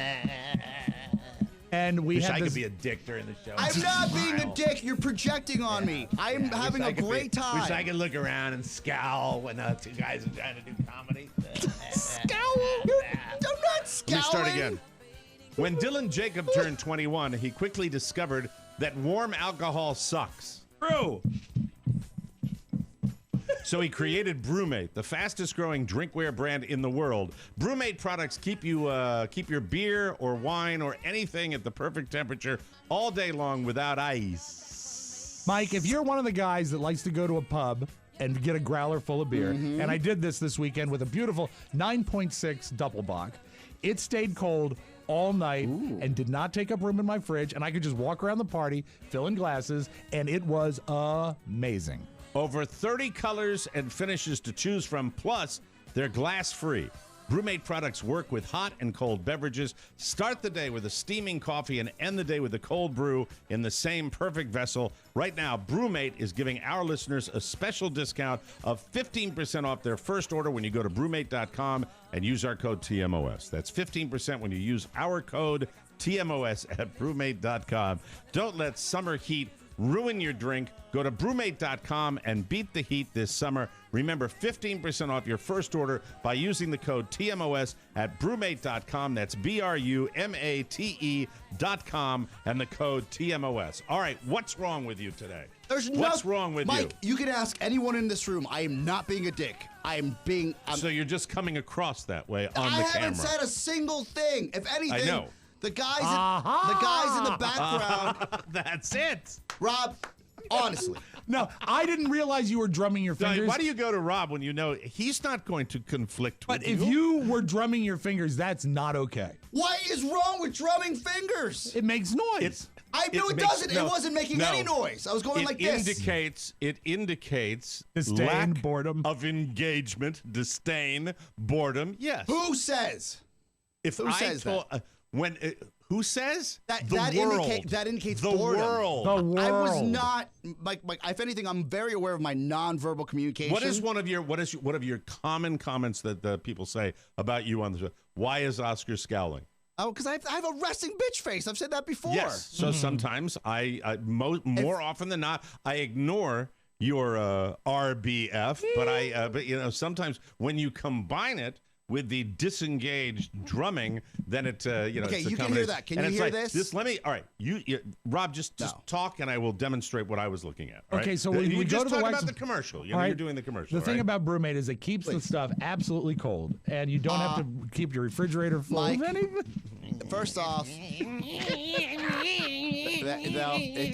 And we Wish had I this, could be a dick during the show. I'm not being a dick. You're projecting on me. I'm having a great time. Wish I could look around and scowl when two guys are trying to do comedy. Scowl? I'm not scowling. Let me start again. When Dylan Jacob turned 21, he quickly discovered that warm alcohol sucks. True. So he created Brewmate, the fastest-growing drinkware brand in the world. Brewmate products keep your beer or wine or anything at the perfect temperature all day long without ice. Mike, if you're one of the guys that likes to go to a pub and get a growler full of beer, and I did this weekend with a beautiful 9.6 Doppelbock, it stayed cold all night and did not take up room in my fridge, and I could just walk around the party, filling glasses, and it was amazing. Over 30 colors and finishes to choose from, plus they're glass-free. Brewmate products work with hot and cold beverages. Start the day with a steaming coffee and end the day with a cold brew in the same perfect vessel. Right now, Brewmate is giving our listeners a special discount of 15% off their first order when you go to brewmate.com and use our code TMOS. That's 15% when you use our code TMOS at brewmate.com. Don't let summer heat ruin your drink. Go to brewmate.com and beat the heat this summer. Remember, 15% off your first order by using the code TMOS at brewmate.com. That's BRUMATE.com and the code TMOS. All right, what's wrong with you today? What's wrong with Mike, you can ask anyone in this room. I am not being a dick. So you're just coming across that way on the camera. I haven't said a single thing. If anything, I know. The guys in the background. That's it. Rob, honestly. No, I didn't realize you were drumming your fingers. Why do you go to Rob when you know he's not going to conflict with you? But if you were drumming your fingers, that's not okay. What is wrong with drumming fingers? It makes noise. I know it doesn't. It wasn't making any noise. I was going like this. It indicates disdain, lack boredom of engagement, disdain, boredom. Yes. Who says? Who says that? Who says that the world? That indicates the boredom. world. The world. I was not like if anything, I'm very aware of my nonverbal communication. What is one of your common comments that people say about you on the show? Why is Oscar scowling? Oh, because I have a resting bitch face. I've said that before. Yes. So sometimes more often than not, I ignore your R.B.F. But sometimes when you combine it with the disengaged drumming, then it okay, it's a you can hear that. Can you hear this? All right, Rob, just talk, and I will demonstrate what I was looking at. Okay, right? so when we go to the talk wax about the commercial. All right. You're doing the commercial. The thing right? about Brewmate is it keeps the stuff absolutely cold, and you don't have to keep your refrigerator full of anything. First off, it's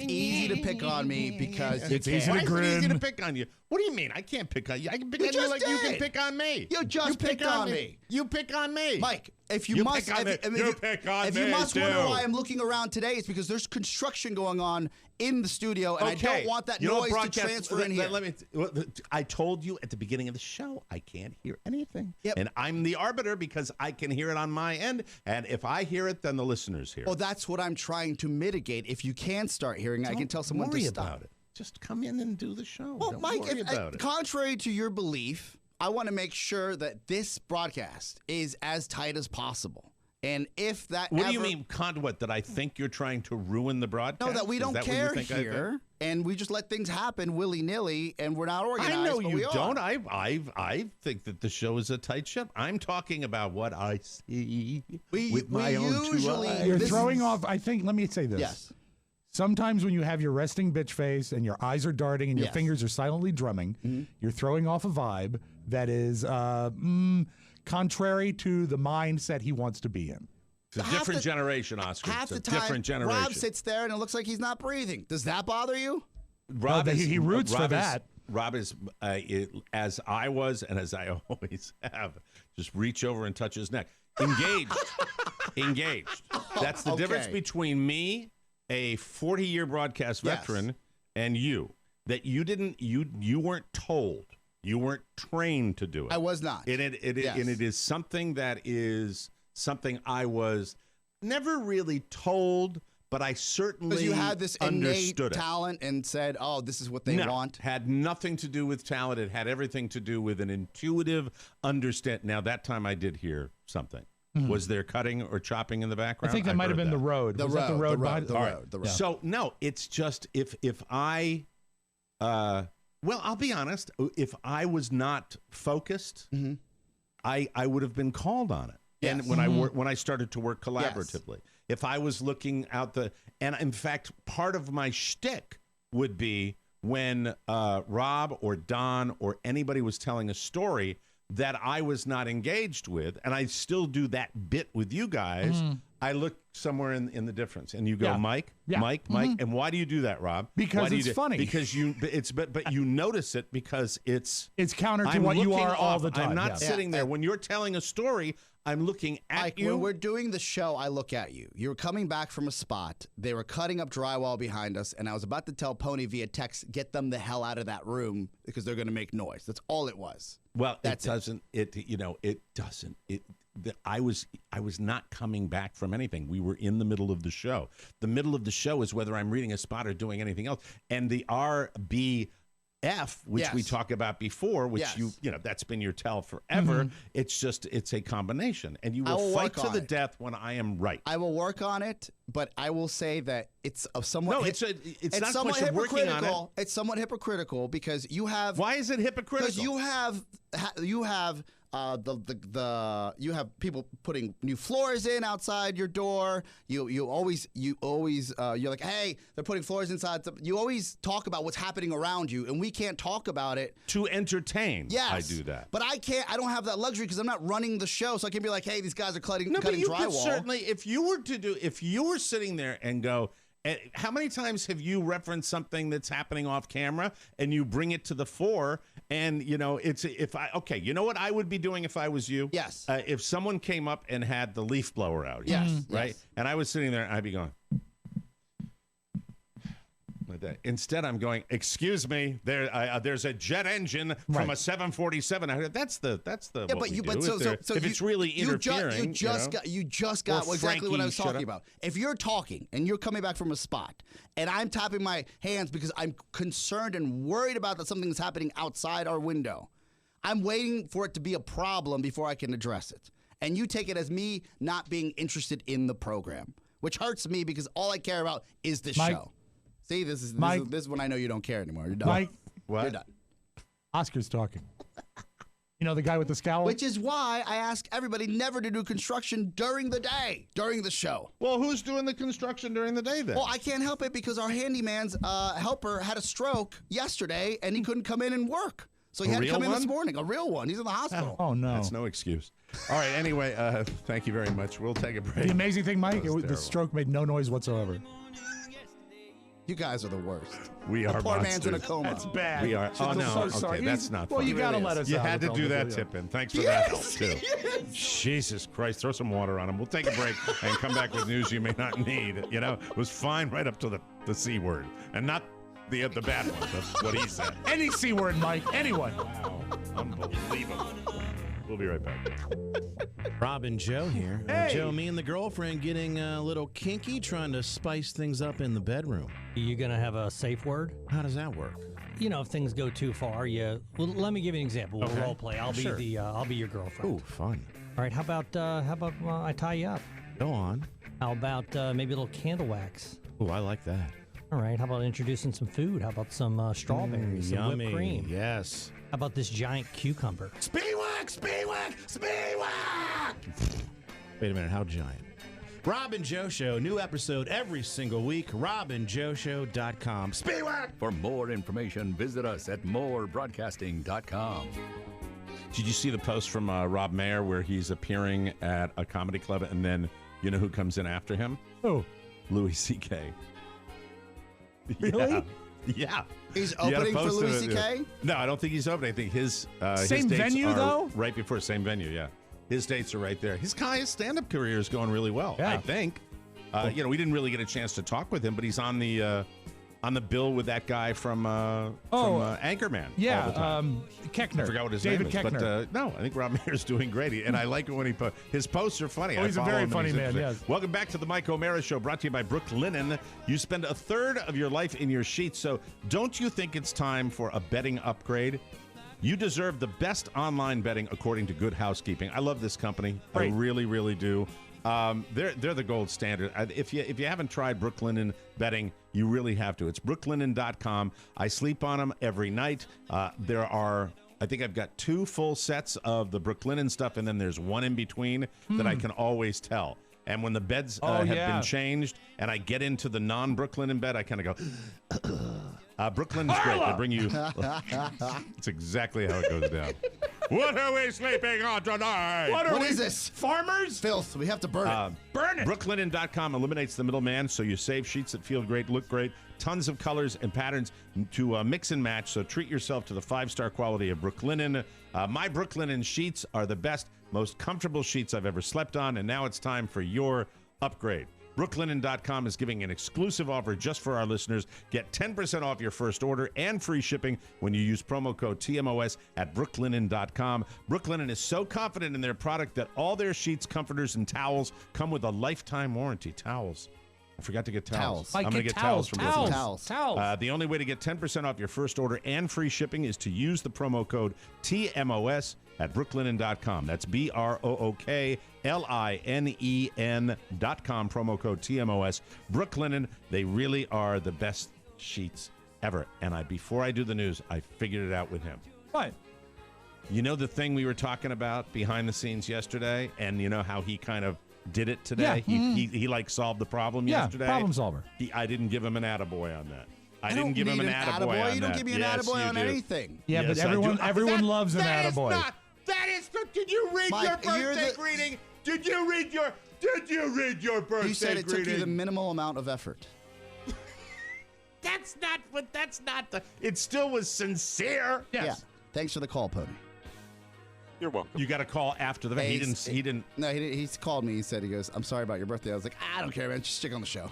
easy to pick on me because it's easy to grin. Why is it easy to pick on you? What do you mean? I can't pick on you. I can pick on you like you can pick on me. You just picked on me. You pick on me. Mike, if you must wonder why I'm looking around today, it's because there's construction going on in the studio, and I don't want that noise to transfer in here. I told you at the beginning of the show, I can't hear anything. And I'm the arbiter because I can hear it on my end, and if I hear it, then the listeners hear it. Well, that's what I'm trying to mitigate. If you can start hearing, I can tell someone to stop. About it. Just come in and do the show. Well, don't Mike, worry about it. Contrary to your belief, I want to make sure that this broadcast is as tight as possible. And if that What do you mean, what, that I think you're trying to ruin the broadcast? No, that we don't care here, and we just let things happen willy-nilly, and we're not organized. I know but you we don't. Are. I think that the show is a tight ship. I'm talking about what I see with my own 2 eyes. You're throwing off, I think, let me say this. Yes. Sometimes when you have your resting bitch face and your eyes are darting and your fingers are silently drumming, you're throwing off a vibe that is contrary to the mindset he wants to be in. It's a different generation, Oscar. Half it's the a time, different generation. Rob sits there and it looks like he's not breathing. Does that bother you? Rob he roots for that. Rob is, as I was and as I always have, just reach over and touch his neck. Engaged. Engaged. That's the difference between me, a 40-year broadcast veteran, and you. That you weren't told. You weren't trained to do it. I was not. And it is something that is something I was never really told, but I certainly you had this innate understood talent and said, "Oh, this is what they want." Had nothing to do with talent. It had everything to do with an intuitive understand. Now that time I did hear something. Was there cutting or chopping in the background? I think that might have been the road. Was that the road behind the road. So no, it's just if I, well, I'll be honest. If I was not focused, I would have been called on it. Yes. And when I started to work collaboratively, if I was looking out and in fact, part of my shtick would be when Rob or Don or anybody was telling a story that I was not engaged with, and I still do that bit with you guys, I look somewhere in the difference, and you go, Mike, Mike, and why do you do that, Rob? Because it's funny. Because but you notice it because it's counter to what you are all the time. I'm not sitting there when you're telling a story. I'm looking at you. When we're doing the show, I look at you. You were coming back from a spot. They were cutting up drywall behind us, and I was about to tell Pony via text, get them the hell out of that room because they're going to make noise. That's all it was. Well, it doesn't. I was not coming back from anything. We were in the middle of the show. The middle of the show is whether I'm reading a spot or doing anything else. And the R.B.F., which we talked about before, which that's been your tell forever. It's a combination, and you will fight to the death when I am right. I will work on it, but I will say that it's somewhat. No, it's not somewhat hypocritical. It's somewhat hypocritical because you have. Why is it hypocritical? Because you have you have people putting new floors in outside your door. You always you're like, hey, they're putting floors inside. You always talk about what's happening around you, and we can't talk about it to entertain. Yes, I do that, but I can't. I don't have that luxury because I'm not running the show, so I can't be like, hey, these guys are cutting but you drywall. Could certainly, if you were sitting there and go. How many times have you referenced something that's happening off camera and you bring it to the fore? And you know, you know what I would be doing if I was you? Yes. If someone came up and had the leaf blower out, right? Yes. And I was sitting there, and I'd be going, my day. Instead, I'm going, excuse me, there's a jet engine from a 747. That's the Yeah, what but we you, do. but so if it's really interfering, you just got Or exactly what I was Frankie, shut talking up. about. If you're talking and you're coming back from a spot, and I'm tapping my hands because I'm concerned and worried about that something's happening outside our window, I'm waiting for it to be a problem before I can address it. And you take it as me not being interested in the program, which hurts me because all I care about is this Mike. show. See, this is when I know you don't care anymore. You're done. Mike, You're done. Oscar's talking. You know the guy with the scowl? Which is why I ask everybody never to do construction during the day, during the show. Well, who's doing the construction during the day then? Well, I can't help it because our handyman's helper had a stroke yesterday and he couldn't come in and work. So he A had to real come in this one? morning. A real one. He's in the hospital. Oh, no. That's no excuse. All right, anyway, thank you very much. We'll take a break. The amazing thing, Mike, That was the terrible. stroke made no noise whatsoever. You guys are the worst. We are poor monsters. man's in a coma. That's bad. We are. Oh, I'm no. so Okay, sorry. that's not Well, fun. you got to let us You out had to of do it, that, yeah. Tippin. Thanks for that help, too. Jesus Christ. Throw some water on him. We'll take a break and come back with news you may not need. You know, it was fine right up to the C word. And not the bad one. That's what he said. Any C word, Mike. Anyone. Wow. Unbelievable. We'll be right back. Rob and Joe here. Hey. Joe, me and the girlfriend getting a little kinky, trying to spice things up in the bedroom. You gonna have a safe word? How does that work? You know, if things go too far, well, let me give you an example. We'll Okay. role play. I'll Sure. be your girlfriend. Ooh, fun. All right. How about I tie you up? Go on. How about maybe a little candle wax? Ooh, I like that. All right. How about introducing some food? How about some strawberries, some yummy. whipped cream? Yes. How about this giant cucumber? Speedwack! Wait a minute, how giant? Rob and Joe Show, new episode every single week. RobandJoeShow.com. For more information, visit us at morebroadcasting.com. Did you see the post from Rob Mayer where he's appearing at a comedy club and then you know who comes in after him? Who? Louis C.K. Really? Yeah. He's You gotta opening for post Louis it. C.K.? No, I don't think he's opening. I think his Same dates venue, are though? right before same venue. Yeah, his dates are right there. His stand-up career is going really well. Yeah. I think. You know, we didn't really get a chance to talk with him, but he's on the bill with that guy from Anchorman. Yeah, all the time. Keckner. I forgot what his David name is, Keckner. but no, I think Rob Mayer's doing great, and I like it when his posts are funny. Oh, he's I a follow very him and funny he's man, interesting. yes. Welcome back to the Mike O'Mara Show, brought to you by Brooklinen. You spend a third of your life in your sheets, so don't you think it's time for a bedding upgrade? You deserve the best online bedding according to Good Housekeeping. I love this company. Right. I really, really do. They're the gold standard. If you haven't tried Brooklinen bedding, you really have to. It's brooklinen.com. I sleep on them every night. There are, I think I've got 2 full sets of the Brooklinen stuff, and then there's one in between that I can always tell. And when the beds have been changed and I get into the non-Brooklinen bed, I kind of go, Brooklyn's great. They bring you. It's exactly how it goes down. What are we sleeping on tonight? What is this? Farmers? Filth. We have to burn it. Burn it. Brooklinen.com eliminates the middleman, so you save sheets that feel great, look great, tons of colors and patterns to mix and match. So treat yourself to the 5-star quality of Brooklinen. My Brooklinen sheets are the best, most comfortable sheets I've ever slept on, and now it's time for your upgrade. Brooklinen.com is giving an exclusive offer just for our listeners. Get 10% off your first order and free shipping when you use promo code TMOS at brooklinen.com. Brooklinen is so confident in their product that all their sheets, comforters, and towels come with a lifetime warranty. Towels. I forgot to get towels. I'm going to get towels from Brooklinen. Towels. The only way to get 10% off your first order and free shipping is to use the promo code TMOS at brooklinen.com. That's BROOKLINEN.com, promo code TMOS. Brooklinen, they really are the best sheets ever. And before I do the news, I figured it out with him. What? You know the thing we were talking about behind the scenes yesterday, and you know how he kind of did it today? Yeah. He like solved the problem Yeah, yesterday. problem solver. I didn't give him an attaboy on that. I don't didn't give him need an attaboy on that. You don't give me an Yes, attaboy you on do. anything. Yeah, Yes, but I do. everyone loves an attaboy. That is the. Did you read Mike, your you're birthday the- greeting? Did you read your birthday You said it greeting? took you the minimal amount of effort. That's not what. That's not the. It still was sincere. Yes. Yeah. Thanks for the call, Pony. You're welcome. You got to call after the fact. He didn't. No, he called me. He said, he goes, I'm sorry about your birthday. I was like, I don't care, man. Just stick on the show.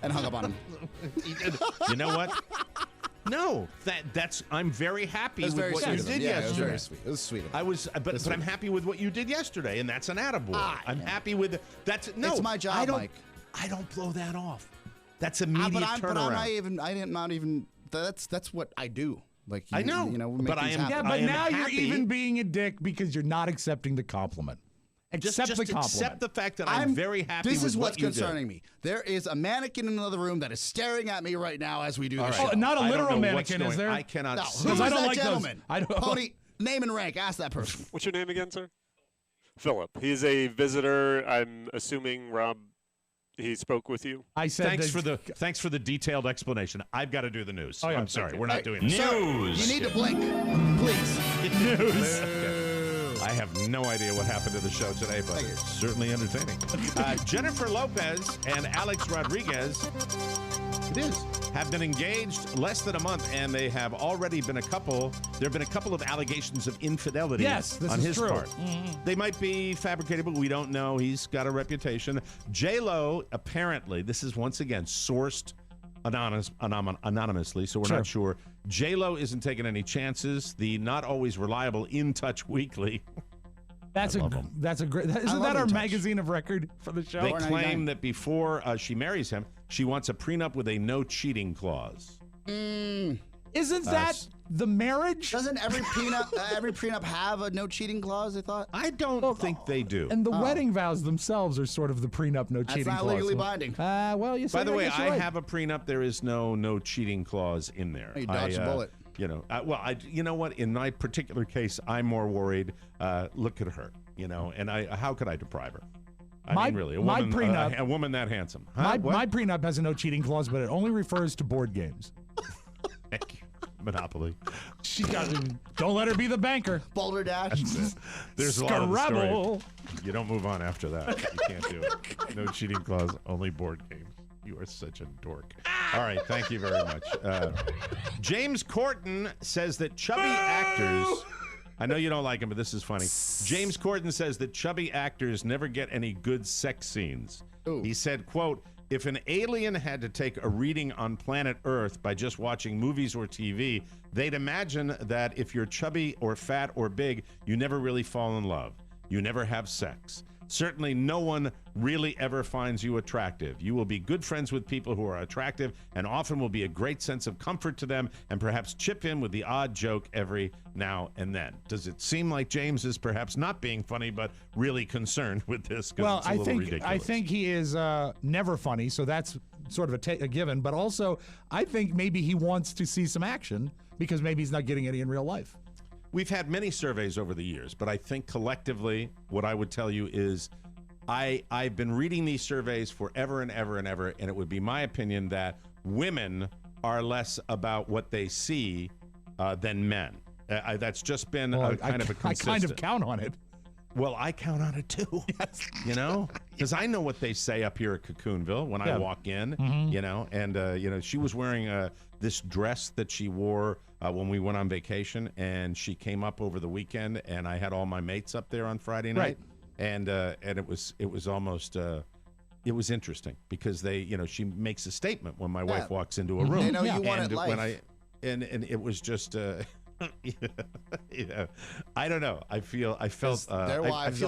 and hung up on him. You know what? No, that's. I'm very happy with what you did yesterday. It was very sweet. It was sweet. I was, but I'm happy with what you did yesterday, and that's an attaboy. I'm happy with that's. No, it's my job, Mike. I don't blow that off. That's immediate turnaround. But I'm not even. That's what I do. Like I know, you know, but I am. Yeah, but now you're even being a dick because you're not accepting the compliment. Accept the compliment. Accept the fact that I'm very happy with what you did. This is what's concerning me. There is a mannequin in another room that is staring at me right now as we do this show. Oh, not a literal mannequin, is there? I cannot. No, see. who's I don't that like gentleman? Those. I don't. Pony, name and rank. Ask that person. What's your name again, sir? Philip. He's a visitor. I'm assuming Rob. He spoke with you. I said thanks for the detailed explanation. I've got to do the news. Oh, yeah, I'm sorry, we're not doing this. News. You need to blink, please. News. I have no idea what happened to the show today, but it's certainly entertaining. Jennifer Lopez and Alex Rodriguez, have been engaged less than a month, and they have already been a couple. There have been a couple of allegations of infidelity on his part. They might be fabricated, but we don't know. He's got a reputation. J-Lo, apparently, this is once again sourced anonymously, so we're not sure. J-Lo isn't taking any chances. The not always reliable In Touch Weekly. That's a great. Isn't that our magazine of record for the show? They claim that before she marries him, she wants a prenup with a no cheating clause. Isn't that the marriage? Doesn't every prenup have a no cheating clause? I thought. I don't think they do. And the wedding vows themselves are sort of the prenup no cheating clause. That's not legally binding. Well, you. By the way, I have a prenup. There is no cheating clause in there. You dodged a bullet. You know, you know what? In my particular case, I'm more worried. Look at her, you know, and how could I deprive her? I mean, really, a woman that handsome. Huh? My prenup has a no cheating clause, but it only refers to board games. Thank you. Monopoly. She got. Don't let her be the banker. Boulder Dash. There's a lot of the story. You don't move on after that. You can't do it. No cheating clause. Only board games. You are such a dork. All right, thank you very much. James Corden says that chubby actors... I know you don't like him, but this is funny. James Corden says that chubby actors never get any good sex scenes. Ooh. He said, quote, if an alien had to take a reading on planet Earth by just watching movies or TV, they'd imagine that if you're chubby or fat or big, you never really fall in love. You never have sex. Certainly no one really ever finds you attractive. You will be good friends with people who are attractive and often will be a great sense of comfort to them and perhaps chip in with the odd joke every now and then. Does it seem like James is perhaps not being funny but really concerned with this? Well, it's a little ridiculous. I think he is never funny, so that's sort of a given. But also, I think maybe he wants to see some action because maybe he's not getting any in real life. We've had many surveys over the years, but I think collectively what I would tell you is I've been reading these surveys forever and ever and ever, and it would be my opinion that women are less about what they see than men. That's just been kind of a consistent. I kind of count on it. Well, I count on it too. Yes. You know, because I know what they say up here at Cocoonville when I walk in. You know, and you know, she was wearing this dress that she wore when we went on vacation, and she came up over the weekend, and I had all my mates up there on Friday night, and it was almost. It was interesting because they, you know, she makes a statement when my wife walks into a room. They know you want it life. And it was just. Yeah, I don't know. I felt I feel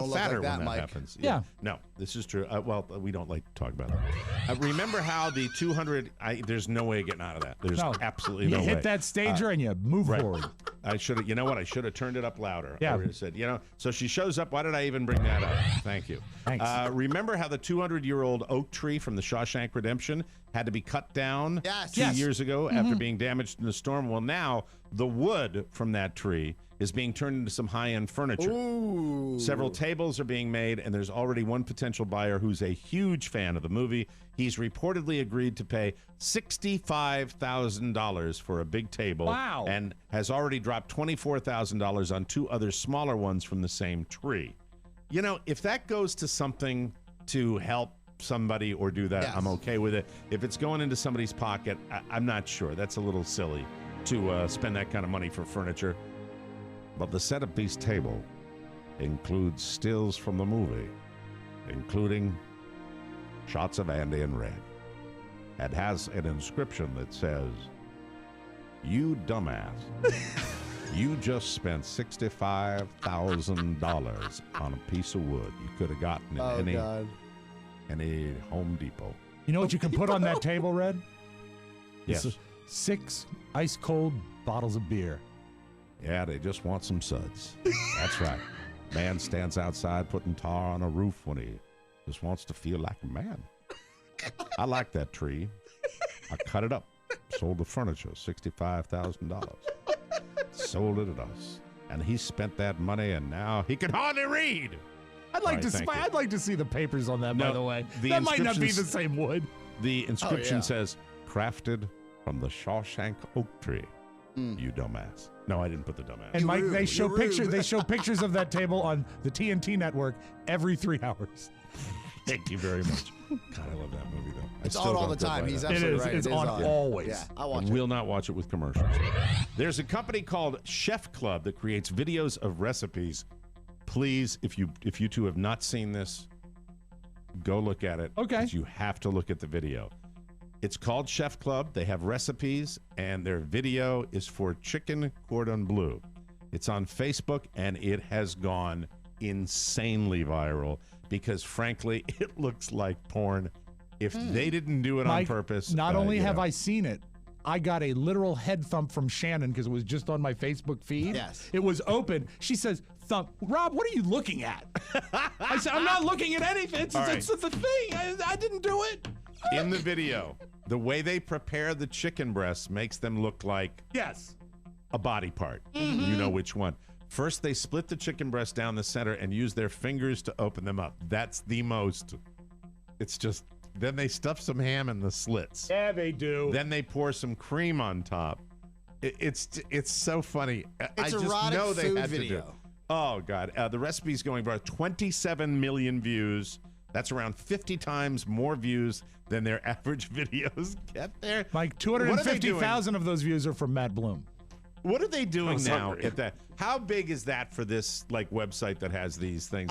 fatter when that happens. Yeah. No, this is true. Well, we don't like to talk about that. Remember how the 200? There's no way of getting out of that. There's absolutely no way. You hit that stager and you move forward. I should have. You know what? I should have turned it up louder. Yeah. I would have said, you know. So she shows up. Why did I even bring that up? Thank you. Thanks. Remember how the 200-year-old oak tree from the Shawshank Redemption had to be cut down 2 years ago after being damaged in the storm? Well, now the wood from that tree is being turned into some high-end furniture. Ooh. Several tables are being made, and there's already one potential buyer who's a huge fan of the movie. He's reportedly agreed to pay $65,000 for a big table. Wow. And has already dropped $24,000 on two other smaller ones from the same tree. You know, if that goes to something to help somebody or do that, I'm okay with it. If it's going into somebody's pocket, I'm not sure. That's a little silly to spend that kind of money for furniture. But the centerpiece table includes stills from the movie, including shots of Andy in red. and has an inscription that says, "You dumbass, you just spent $65,000 on a piece of wood you could have gotten in any Home Depot." You know what you can put on that table, Red? Yes. 6 ice-cold bottles of beer. Yeah, they just want some suds. That's right. Man stands outside putting tar on a roof when he just wants to feel like a man. I like that tree. I cut it up. Sold the furniture, $65,000. Sold it at us. And he spent that money, and now he can hardly read. I'd like to see the papers on that, by the way. The That might not be the same wood. The inscription says, "Crafted from the Shawshank oak tree." You dumbass. No, I didn't put the dumbass. And Mike, they show pictures. They show pictures of that table on the TNT network every 3 hours. Thank you very much. God, I love that movie, though. It's on all the time. He's absolutely right. It's on always. Yeah, I watch I it. will not watch it with commercials. There's a company called Chef Club that creates videos of recipes. Please, if you two have not seen this, go look at it. Okay. 'Cause you have to look at the video. It's called Chef Club. They have recipes, and their video is for chicken cordon bleu. It's on Facebook, and it has gone insanely viral because, frankly, it looks like porn. If they didn't do it Mike, on purpose. not only have I seen it, I got a literal head thump from Shannon because it was just on my Facebook feed. Yes. It was open. She says, "Thump, Rob, what are you looking at?" I said, "I'm not looking at anything. It's the thing. I didn't do it." In the video, the way they prepare the chicken breasts makes them look like a body part. You know which one. First, they split the chicken breast down the center and use their fingers to open them up. That's the most. It's just, then they stuff some ham in the slits. Yeah, they do. Then they pour some cream on top. It's so funny. I just erotic know they food had video. to do. Oh, God. The recipe's going for 27 million views. That's around 50 times more views than their average videos get there. Like 250,000 of those views are from Matt Bloom. What are they doing now at that? How big is that for this website that has these things?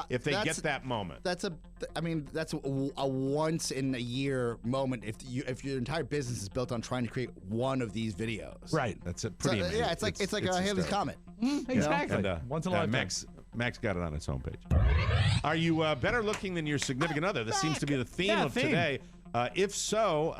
If they get that moment, that's a once in a year moment. If your entire business is built on trying to create one of these videos, right? That's pretty amazing. Yeah, it's like a Halley's Comet. Exactly. And, once in a lifetime. Max got it on its homepage. Are you better looking than your significant other? This seems to be the theme of today. If so,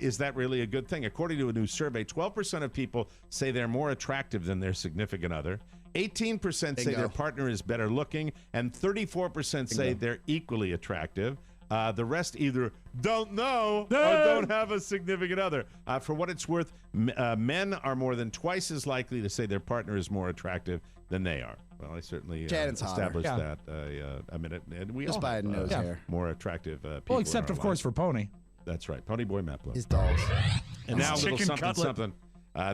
is that really a good thing? According to a new survey, 12% of people say they're more attractive than their significant other. 18% say their partner is better looking, and 34% say they're equally attractive. The rest either don't know or don't have a significant other. For what it's worth, men are more than twice as likely to say their partner is more attractive than they are. Well, I certainly established that a minute. And we just all by have, a nose hair. More attractive people. Well, except, of course, for Pony. That's right. Pony Boy Matt Bloom. His dolls. And now a little chicken something.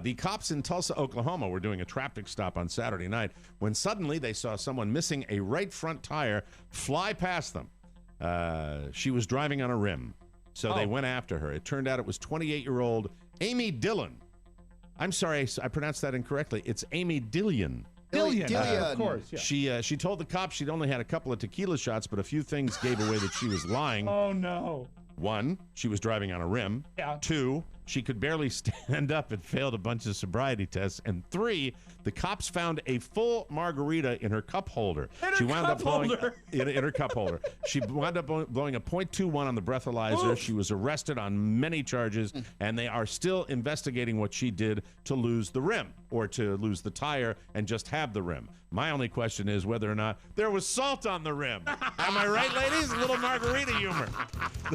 The cops in Tulsa, Oklahoma were doing a traffic stop on Saturday night when suddenly they saw someone missing a right front tire fly past them. She was driving on a rim, so they went after her. It turned out it was 28-year-old Amy Dillon. I'm sorry, I pronounced that incorrectly. It's Amy Dillion. Of course. Yeah. She told the cops she'd only had a couple of tequila shots, but a few things gave away that she was lying. Oh, no. 1, she was driving on a rim. Yeah. 2, she could barely stand up and failed a bunch of sobriety tests. And 3, the cops found a full margarita in her cup holder. She wound up blowing in her cup holder. She wound up blowing a .21 on the breathalyzer. She was arrested on many charges, and they are still investigating what she did to lose the rim or to lose the tire and just have the rim. My only question is whether or not there was salt on the rim. Am I right, ladies? A little margarita humor.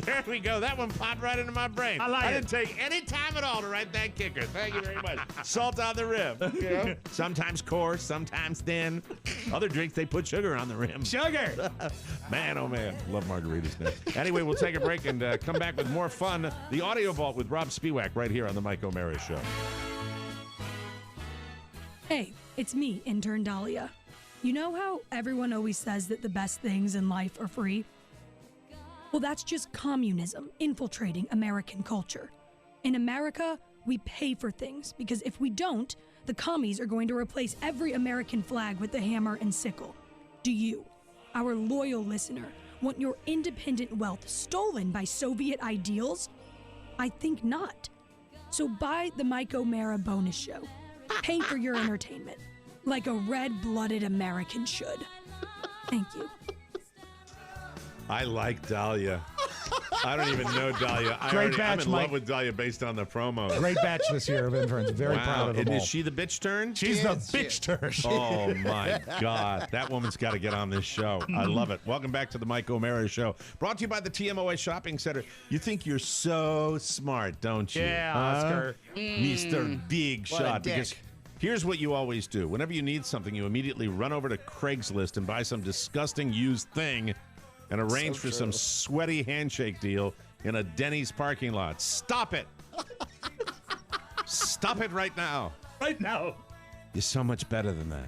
There we go. That one popped right into my brain. I didn't take any time at all to write that kicker. Thank you very much. Salt on the rim. You know? Sometimes coarse, sometimes thin. Other drinks, they put sugar on the rim. Sugar! Man, oh man. Love margaritas now. Anyway, we'll take a break and come back with more fun. The Audio Vault with Rob Spiewak right here on the Mike O'Mara Show. Hey, it's me, intern Dahlia. You know how everyone always says that the best things in life are free? Well, that's just communism infiltrating American culture. In America, we pay for things because if we don't, the commies are going to replace every American flag with the hammer and sickle. Do you, our loyal listener, want your independent wealth stolen by Soviet ideals? I think not. So buy the Mike O'Mara bonus show. Pay for your entertainment, like a red-blooded American should. Thank you. I like Dahlia. I don't even know Dahlia. I'm in love with Dahlia based on the promo. Great batch this year of interns. Very proud of them all. Is she the bitch turn? She's the bitch turn. Oh, my God. That woman's got to get on this show. I love it. Welcome back to the Mike O'Mara Show. Brought to you by the TMOS Shopping Center. You think you're so smart, don't you? Yeah, Oscar. Mr. Big What a Shot. dick. Because here's what you always do. Whenever you need something, you immediately run over to Craigslist and buy some disgusting used thing and arrange for some sweaty handshake deal in a Denny's parking lot. Stop it. Stop it right now. Right now. You're so much better than that.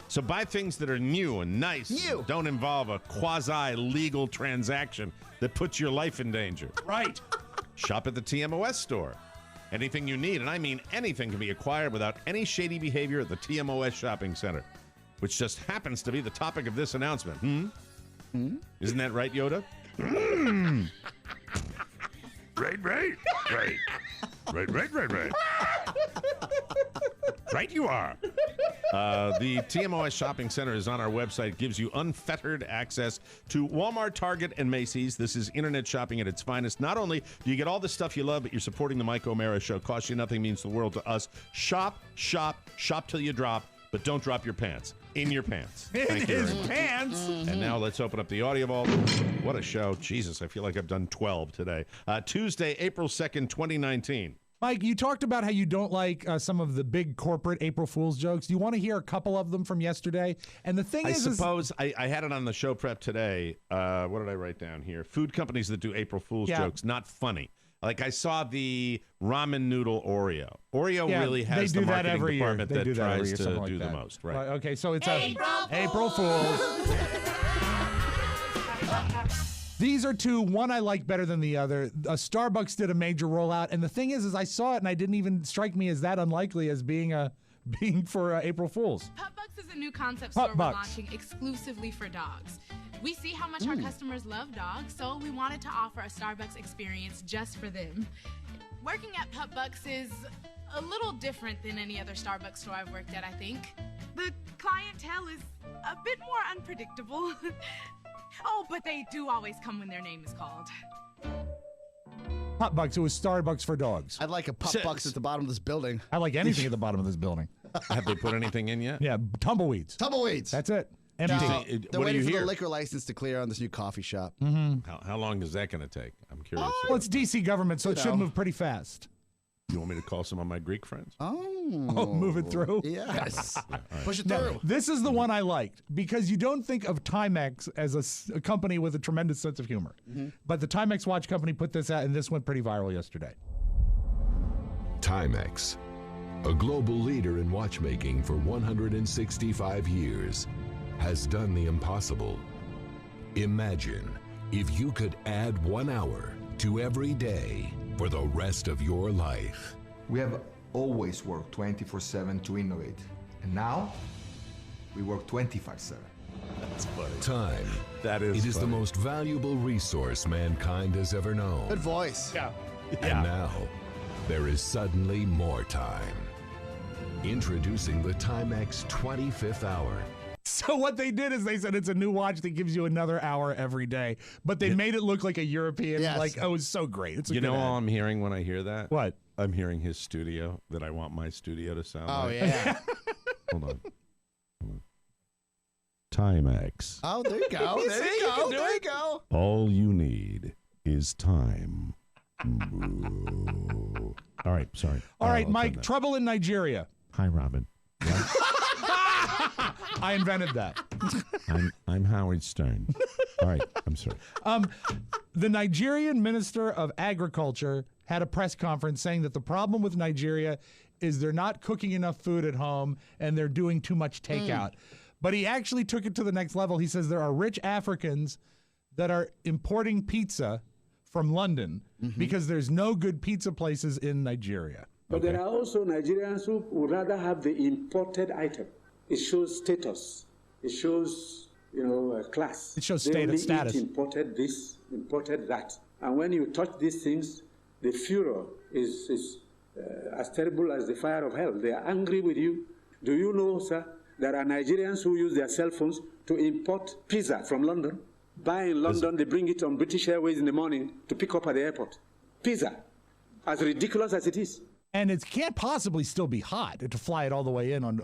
So buy things that are new and nice. Don't involve a quasi-legal transaction that puts your life in danger. Right. Shop at the TMOS store. Anything you need, and I mean anything, can be acquired without any shady behavior at the TMOS Shopping Center, which just happens to be the topic of this announcement. Isn't that right, Yoda? Right. Right you are. The TMOS Shopping Center is on our website. Gives you unfettered access to Walmart, Target, and Macy's. This is internet shopping at its finest. Not only do you get all the stuff you love, but you're supporting the Mike O'Mara Show. Costs you nothing, means the world to us. Shop till you drop, but don't drop your pants. In your pants. Thank you very much. Pants. And now let's open up the audio vault. What a show. Jesus, I feel like I've done 12 today. Tuesday, April 2nd, 2019. Mike, you talked about how you don't like some of the big corporate April Fool's jokes. Do you want to hear a couple of them from yesterday? And the thing I suppose I had it on the show prep today. What did I write down here? Food companies that do April Fool's jokes, not funny. Like I saw the ramen noodle Oreo. Oreo really has the marketing department that tries to do the most, right? Okay, so it's April Fools. These are two. One I like better than the other. Starbucks did a major rollout, and the thing is I saw it and I didn't even strike me as that unlikely as being for April Fools. Pupbucks is a new concept store we're launching exclusively for dogs. We see how much our customers love dogs, so we wanted to offer a Starbucks experience just for them. Working at Pupbucks is a little different than any other Starbucks store I've worked at, I think. The clientele is a bit more unpredictable. Oh, but they do always come when their name is called. Pupbucks. It was Starbucks for dogs. I'd like a Pupbucks at the bottom of this building. I like anything at the bottom of this building. Have they put anything in yet? Yeah, tumbleweeds. Tumbleweeds. That's it. They're waiting for the liquor license to clear on this new coffee shop. How long is that going to take? I'm curious. Well, it's DC government, so it should move pretty fast. You want me to call some of my Greek friends? Oh, move it through? Yes. Yeah, Push it Now, through. this is the one I liked because you don't think of Timex as a company with a tremendous sense of humor. But the Timex watch company put this out, and this went pretty viral yesterday. Timex, a global leader in watchmaking for 165 years, has done the impossible. Imagine if you could add 1 hour to every day for the rest of your life. We have always worked 24/7 to innovate. And now, we work 25/7. That's funny. Time. That is It is the funny. most valuable resource mankind has ever known. Good voice. Yeah. And now, there is suddenly more time. Introducing the Timex 25th hour. So what they did is they said it's a new watch that gives you another hour every day, but they made it look like a European, like, oh, it's so great. It's a You good know ad. all I'm hearing when I hear that? What? I'm hearing his studio that I want my studio to sound Oh, like. yeah. Hold on. Timex. Oh, there you go. See, There you you go. can do There you it. go. All you need is time. Moo. All right, sorry. All right, I'll Mike, turn that. trouble in Nigeria. Hi, Robin. I invented that. I'm Howard Stern. All right, I'm sorry. The Nigerian Minister of Agriculture had a press conference saying that the problem with Nigeria is they're not cooking enough food at home and they're doing too much takeout. But he actually took it to the next level. He says there are rich Africans that are importing pizza from London because there's no good pizza places in Nigeria. But there are also Nigerians who would rather have the imported item. It shows status. It shows, class. It shows they only status. Eat imported this, imported that. And when you touch these things, The furor is as terrible as the fire of hell. They are angry with you. Do you know, sir, there are Nigerians who use their cell phones to import pizza from London? Buy in London, they bring it on British Airways in the morning to pick up at the airport. Pizza, as ridiculous as it is. And it can't possibly still be hot to fly it all the way in on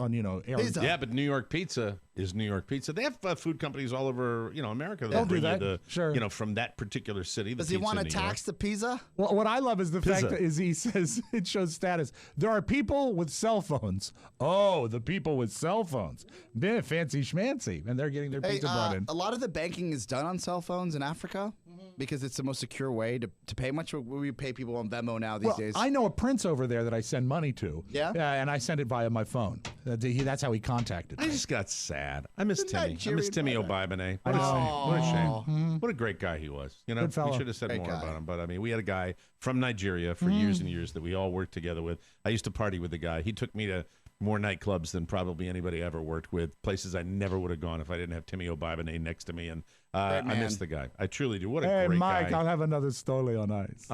air. Yeah, but New York pizza is New York pizza. They have food companies all over, America. They'll do that. Sure. From that particular city. Does he want to tax the pizza? Well, what I love is the fact that he says it shows status. There are people with cell phones. Oh, the people with cell phones. They're fancy schmancy, and they're getting their pizza brought in. A lot of the banking is done on cell phones in Africa because it's the most secure way to pay. Much we pay people on Venmo now these days. I know a prince over there that I send money to. Yeah? And I send it via my phone. That's how he contacted me. I just got sad. I miss Timmy. I miss Timmy O'Bibone. I know. What a shame. What a great guy he was. Good fellow. We should have said Great more guy. about him. But I mean, we had a guy from Nigeria for years and years that we all worked together with. I used to party with the guy. He took me to more nightclubs than probably anybody I ever worked with. Places I never would have gone if I didn't have Timmy O'Bibone next to me. And I miss the guy. I truly do. What a great Mike, guy. I'll have another Stoli on ice.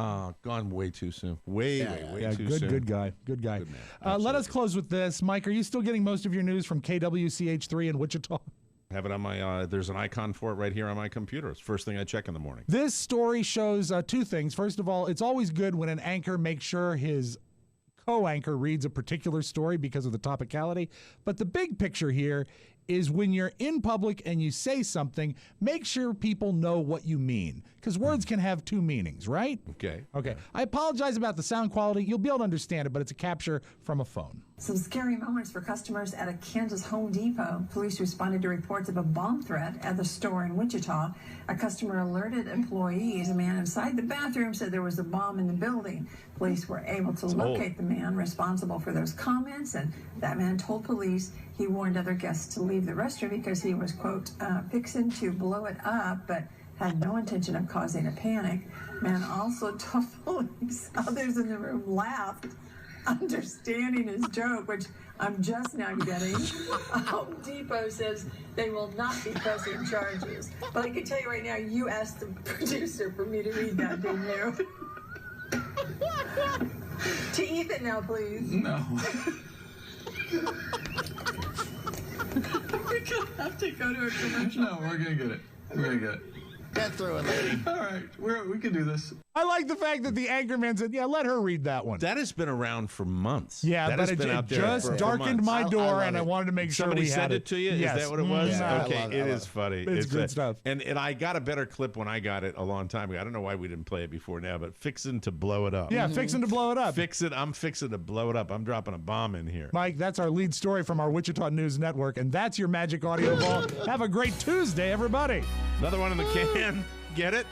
Gone way too soon. Way too soon. Good guy. Good guy. Let us close with this. Mike, are you still getting most of your news from KWCH3 in Wichita? Have it on my, there's an icon for it right here on my computer. It's the first thing I check in the morning. This story shows two things. First of all, it's always good when an anchor makes sure his co-anchor reads a particular story because of the topicality. But the big picture here is when you're in public and you say something, make sure people know what you mean. Because words can have two meanings, right? Okay. I apologize about the sound quality. You'll be able to understand it, but it's a capture from a phone. Some scary moments for customers at a Kansas Home Depot. Police responded to reports of a bomb threat at the store in Wichita. A customer alerted employees. A man inside the bathroom said there was a bomb in the building. Police were able to locate the man responsible for those comments, and that man told police he warned other guests to leave the restroom because he was, quote, fixing to blow it up, but had no intention of causing a panic. Man also told police others in the room laughed, understanding his joke, which I'm just now getting. Home Depot says they will not be pressing charges. But I can tell you right now, you asked the producer for me to read that, didn't you? To Ethan now, please. No. We're gonna have to go to a commercial. No, we're gonna get it. We're gonna get it. Get through it, lady. All right, we can do this. I like the fact that the anchorman said, yeah, let her read that one. That has been around for months. Yeah, that but has been out there just for darkened months. my door, and I wanted to make sure Somebody we had sent it to you? Yes. Is that what it was? Yeah, okay, it is funny. It's good stuff. And I got a better clip when I got it a long time ago. I don't know why we didn't play it before now, but fixing to blow it up. Yeah, fixing to blow it up. I'm fixing to blow it up. I'm dropping a bomb in here. Mike, that's our lead story from our Wichita News Network, and that's your Magic Audio Vault. Have a great Tuesday, everybody. Another one in the can. Get it?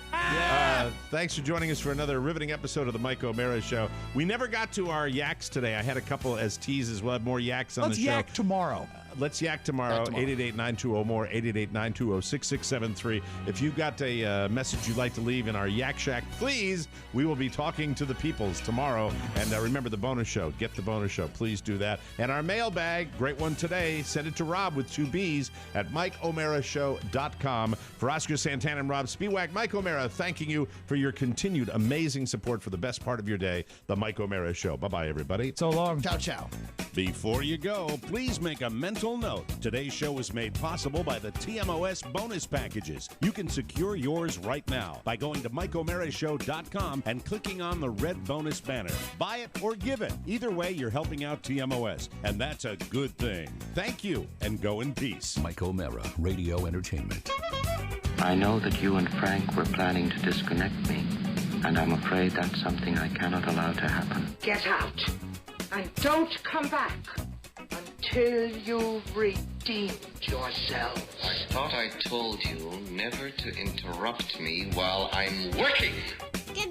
Thanks for joining us for another riveting episode of the Mike O'Mara Show. We never got to our yaks today. I had a couple as teases. We'll have more yaks on the show. Let's yak tomorrow. Let's yak tomorrow. 888-920-MORE, 888-920-6673. If you've got a message you'd like to leave in our Yak Shack, please, we will be talking to the peoples tomorrow. And remember the bonus show. Get the bonus show. Please do that. And our mailbag, great one today. Send it to Rob with 2 B's at MikeO'MaraShow.com. For Oscar Santana and Rob Spiewak, Mike O'Mara thanking you for your continued amazing support for the best part of your day, the Mike O'Mara Show. Bye-bye, everybody. So long. Ciao, ciao. Before you go, please make a mental note. Today's show was made possible by the TMOS bonus packages. You can secure yours right now by going to MikeO'MaraShow.com and clicking on the red bonus banner. Buy it or give it. Either way, you're helping out TMOS, and that's a good thing. Thank you, and go in peace. Mike O'Mara, Radio Entertainment. I know that you and Frank were planning to disconnect me, and I'm afraid that's something I cannot allow to happen. Get out, and don't come back until you've redeemed yourselves. I thought I told you never to interrupt me while I'm working. Get